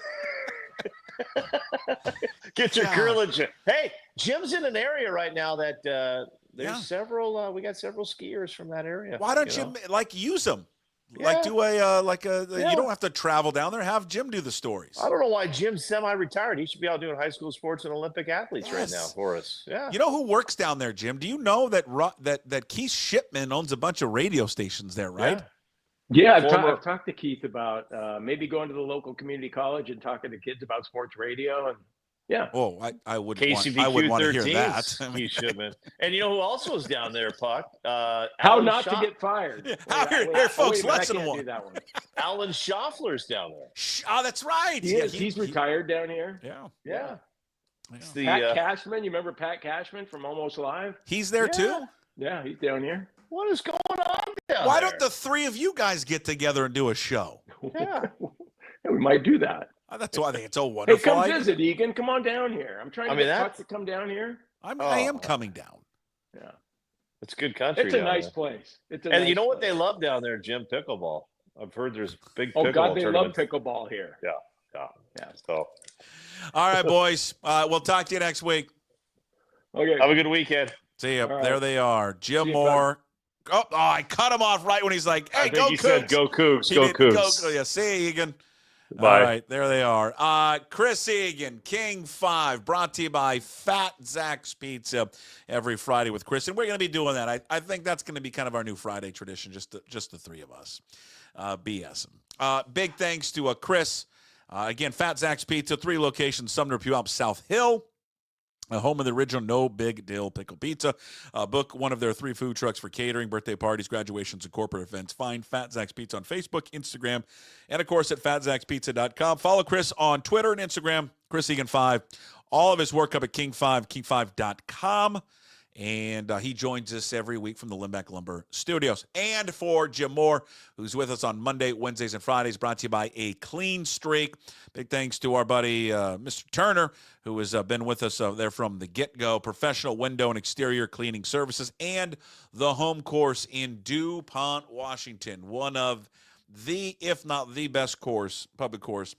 Get your curling. Hey, Jim's in an area right now that there's several. We got several skiers from that area. Why don't you use them? Like do you don't have to travel down there. Have Jim do the stories. I don't know why Jim's semi-retired. He should be out doing high school sports and Olympic athletes right now for us. Yeah. You know who works down there, Jim? Do you know that Keith Shipman owns a bunch of radio stations there, right? Yeah, I've talked to Keith about maybe going to the local community college and talking to kids about sports radio. And Oh, I would KCVQ want to hear that. Keith Shipman. And you know who also is down there, Puck? How not to get fired. Here, folks, lesson one. Alan Schaffler's down there. Oh, that's right. He's retired down here. Yeah. It's Pat Cashman. You remember Pat Cashman from Almost Live? He's there too? Yeah, he's down here. What is going on down Why there? don't the three of you guys get together and do a show? Yeah. We might do that. That's why I think it's so wonderful. Hey, come visit, Egan. Come on down here. I'm trying to get Puck to come down here. I am coming down. Yeah. It's good country. It's a nice place. And you know what they love down there, Jim? Pickleball. I've heard there's big pickleball they tournaments. love pickleball here. Yeah. So, all right, boys. We'll talk to you next week. Okay. Have a good weekend. See ya. Right. There they are. Jim Moore. Oh, I cut him off right when he's like, "Hey, go Cougs." Said, "Go Cougs, go Cougs." Yeah, see you, Egan. Bye. All right, there they are. Chris Egan, King 5, brought to you by Fat Zach's Pizza every Friday with Chris. And we're going to be doing that. I think that's going to be kind of our new Friday tradition, just the three of us. BSing. Big thanks to Chris. Again, Fat Zach's Pizza, 3 locations, Sumner, Puyallup, South Hill. Home of the original No Big Deal Pickle Pizza. Book one of their 3 food trucks for catering, birthday parties, graduations, and corporate events. Find Fat Zach's Pizza on Facebook, Instagram, and, of course, at fatzachspizza.com. Follow Chris on Twitter and Instagram, Chris Egan 5. All of his work up at King5, king5.com. And he joins us every week from the Limbeck Lumber Studios. And for Jim Moore, who's with us on Monday, Wednesdays, and Fridays, brought to you by A Clean Streak. Big thanks to our buddy, Mr. Turner, who has been with us there from the get-go. Professional window and exterior cleaning services. And the home course in DuPont, Washington. One of the, if not the best course, public course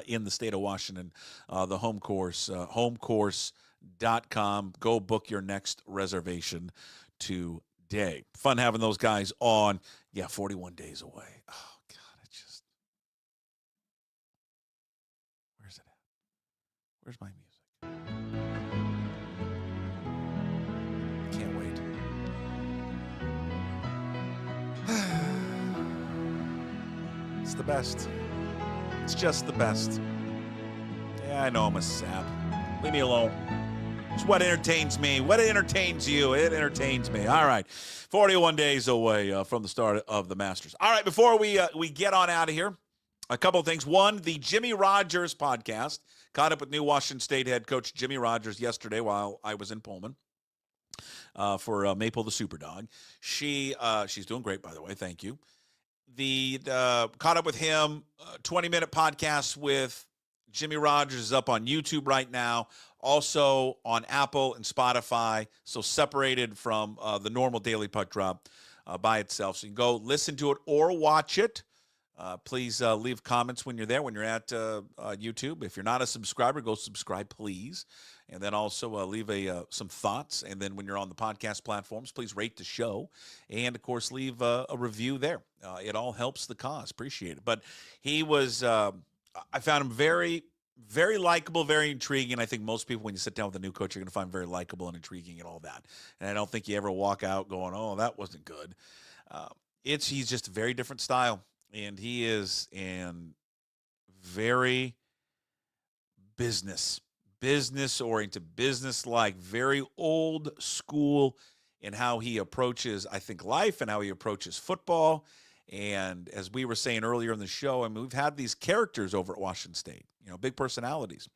in the state of Washington. The home course, homecourse.com. Go book your next reservation today. Fun having those guys on. Yeah, 41 days away. Oh, God, it just... Where's it at? Where's my music? Can't wait. It's the best. It's just the best. Yeah, I know I'm a sap. Leave me alone. It's what entertains me. What entertains you? It entertains me. All right. 41 days away from the start of the Masters. All right, before we get on out of here, a couple of things. One, the Jimmy Rogers podcast. Caught up with new Washington State head coach Jimmy Rogers yesterday while I was in Pullman for Maple the Superdog. She's doing great, by the way. Thank you. Caught up with him, 20-minute podcast with Jimmy Rogers is up on YouTube right now, also on Apple and Spotify, so separated from the normal Daily Puck Drop by itself. So you can go listen to it or watch it. Please leave comments when you're there, when you're at YouTube. If you're not a subscriber, go subscribe, please. And then also leave some thoughts. And then when you're on the podcast platforms, please rate the show. And, of course, leave a review there. It all helps the cause. Appreciate it. But he was I found him very, very likable, very intriguing. I think most people, when you sit down with a new coach, you're going to find very likable and intriguing and all that. And I don't think you ever walk out going, oh, that wasn't good. He's just a very different style. And he is in very business-oriented, business-like, very old school in how he approaches, I think, life and how he approaches football. And as we were saying earlier in the show, I mean, we've had these characters over at Washington State, big personalities.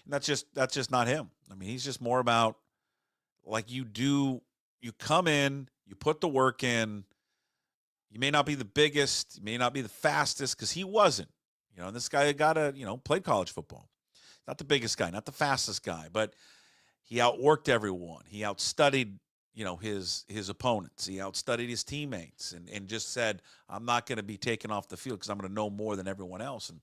And that's just not him. I mean, he's just more about like you come in, you put the work in. You may not be the biggest, you may not be the fastest, because he wasn't. This guy played college football. Not the biggest guy, not the fastest guy, but he outworked everyone. He outstudied, his opponents. He outstudied his teammates and just said, I'm not going to be taken off the field because I'm going to know more than everyone else. And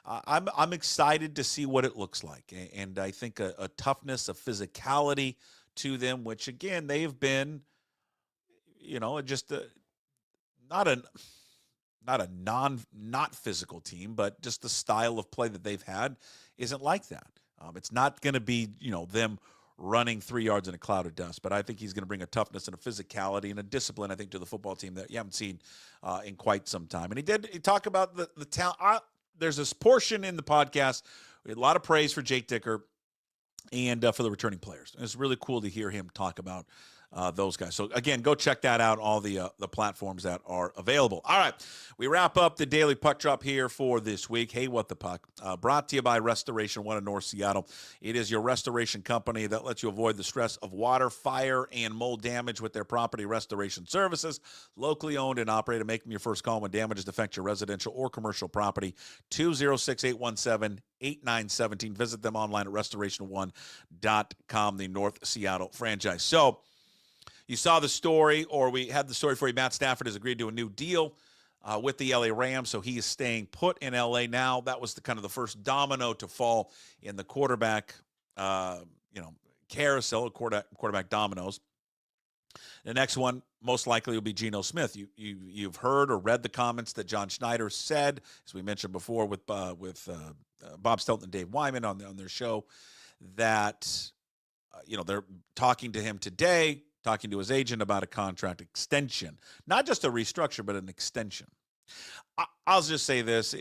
I'm excited to see what it looks like. And I think a toughness, a physicality to them, which, again, they've been, just not a not physical team, but just the style of play that they've had isn't like that. It's not going to be, them running 3 yards in a cloud of dust, but I think he's going to bring a toughness and a physicality and a discipline, I think, to the football team that you haven't seen in quite some time. And he talked about the talent. There's this portion in the podcast, we had a lot of praise for Jake Dicker and for the returning players. And it's really cool to hear him talk about those guys. So, again, go check that out, all the platforms that are available. All right, we wrap up the Daily Puck Drop here for this week. Hey, What the Puck? Brought to you by Restoration One in North Seattle. It is your restoration company that lets you avoid the stress of water, fire, and mold damage with their property restoration services. Locally owned and operated. Make them your first call when damages affect your residential or commercial property. 206-817-8917. Visit them online at restoration1.com, the North Seattle franchise. So, you saw the story, or we had the story for you. Matt Stafford has agreed to a new deal with the LA Rams, so he is staying put in LA now. That was the first domino to fall in the quarterback, carousel, quarterback dominoes. The next one most likely will be Geno Smith. You've heard or read the comments that John Schneider said, as we mentioned before with Bob Stelton and Dave Wyman on their show, that they're talking to him today, talking to his agent about a contract extension, not just a restructure, but an extension. I'll just say this: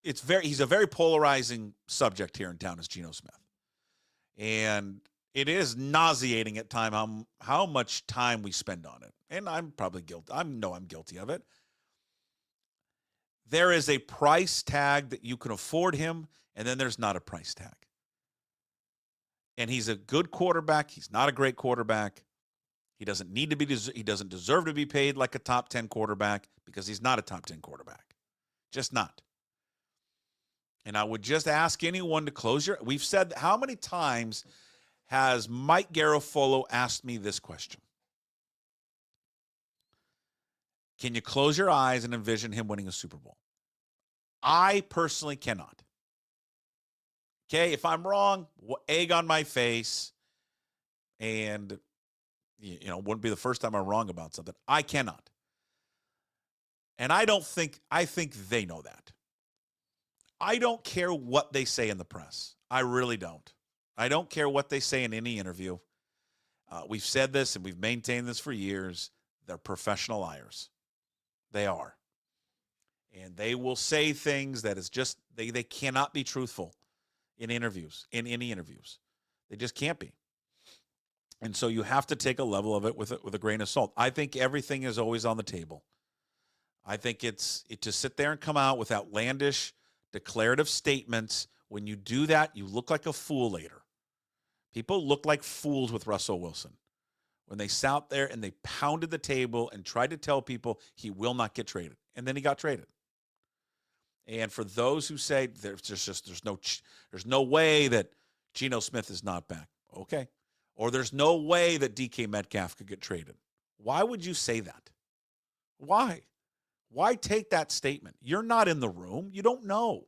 he's a very polarizing subject here in town, is Geno Smith, And it is nauseating at time how much time we spend on it. And I'm probably guilty. I'm guilty of it. There is a price tag that you can afford him, and then there's not a price tag. And he's a good quarterback. He's not a great quarterback. He doesn't need to be. He doesn't deserve to be paid like a top 10 quarterback because he's not a top 10 quarterback. Just not. And I would just ask anyone to close your. We've said, how many times has Mike Garafolo asked me this question? Can you close your eyes and envision him winning a Super Bowl? I personally cannot. Okay, if I'm wrong, egg on my face, and wouldn't be the first time I'm wrong about something. I cannot. And I think they know that. I don't care what they say in the press. I really don't. I don't care what they say in any interview. We've said this and we've maintained this for years. They're professional liars. They are. And they will say things that is just, they cannot be truthful in interviews, in any interviews. They just can't be. And so you have to take a level of it with a grain of salt. I think everything is always on the table. I think it's to sit there and come out with outlandish declarative statements. When you do that, you look like a fool later. People look like fools with Russell Wilson when they sat out there and they pounded the table and tried to tell people he will not get traded. And then he got traded. And for those who say there's no way that Geno Smith is not back. Okay. Or there's no way that DK Metcalf could get traded. Why would you say that? Why? Why take that statement? You're not in the room. You don't know.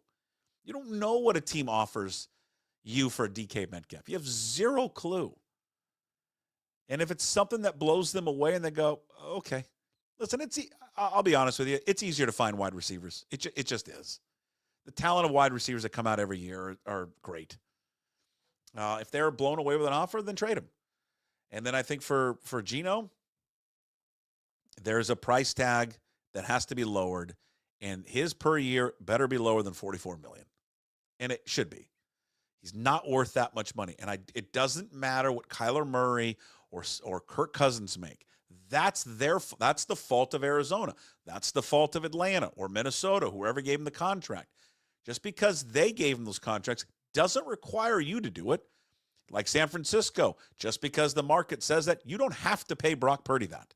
You don't know what a team offers you for a DK Metcalf. You have zero clue. And if it's something that blows them away and they go, okay, listen, I'll be honest with you. It's easier to find wide receivers. It just is. The talent of wide receivers that come out every year are great. If they're blown away with an offer, then trade them. And then I think for Geno, there's a price tag that has to be lowered, and his per year better be lower than $44 million. And it should be. He's not worth that much money. And it doesn't matter what Kyler Murray or Kirk Cousins make. That's the fault of Arizona. That's the fault of Atlanta or Minnesota, whoever gave him the contract. Just because they gave him those contracts doesn't require you to do it. Like San Francisco, just because the market says that, you don't have to pay Brock Purdy that.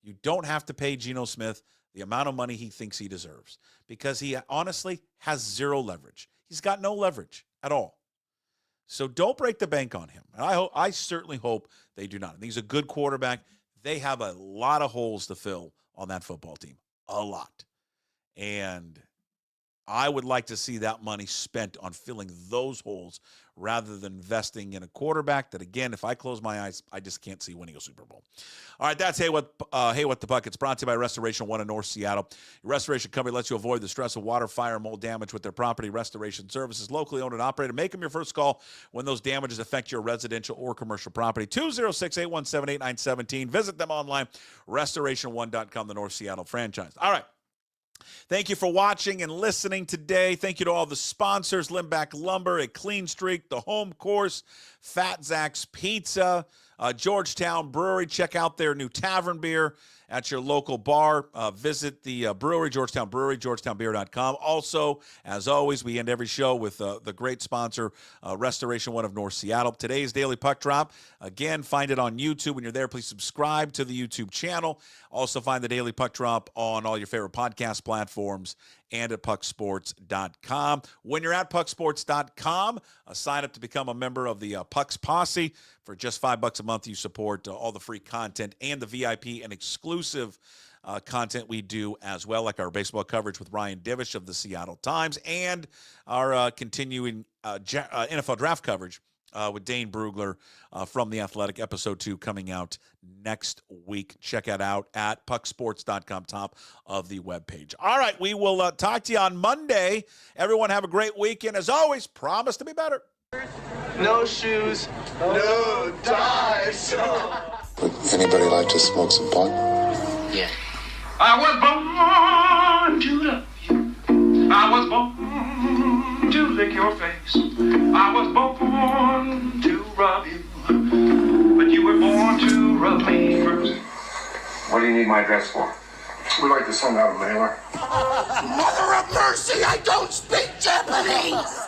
You don't have to pay Geno Smith the amount of money he thinks he deserves because he honestly has zero leverage. He's got no leverage at all. So don't break the bank on him. And I certainly hope they do not. And he's a good quarterback. They have a lot of holes to fill on that football team. A lot. And I would like to see that money spent on filling those holes rather than investing in a quarterback that, again, if I close my eyes, I just can't see winning a Super Bowl. All right, that's Hey What the Puck. It's brought to you by Restoration One in North Seattle. Your restoration company lets you avoid the stress of water, fire, mold damage with their property restoration services. Locally owned and operated. Make them your first call when those damages affect your residential or commercial property. 206-817-8917. Visit them online, restoration1.com, the North Seattle franchise. All right. Thank you for watching and listening today. Thank you to all the sponsors, Limback Lumber, A Clean Streak, The Home Course, Fat Zach's Pizza, Georgetown Brewery. Check out their new tavern beer at your local bar. Visit the brewery, Georgetown Brewery, georgetownbeer.com. Also, as always, we end every show with the great sponsor, Restoration One of North Seattle. Today's Daily Puck Drop. Again, find it on YouTube. When you're there, please subscribe to the YouTube channel. Also, find the Daily Puck Drop on all your favorite podcast platforms and at pucksports.com. When you're at pucksports.com, sign up to become a member of the Pucks Posse. For just $5 a month, you support all the free content and the VIP and exclusive content we do as well, like our baseball coverage with Ryan Divish of the Seattle Times and our continuing NFL draft coverage with Dane Brugler from The Athletic, episode 2 coming out next week. Check it out at pucksports.com, top of the webpage. All right, we will talk to you on Monday. Everyone have a great weekend. As always, promise to be better. No shoes, no ties. Would anybody like to smoke some pot? Yeah. I was born to love you. I was born to lick your face. I was born to rub you, but you were born to rub me first. What do you need my address for? We'd like to send out a mailer. Mother of mercy, I don't speak Japanese!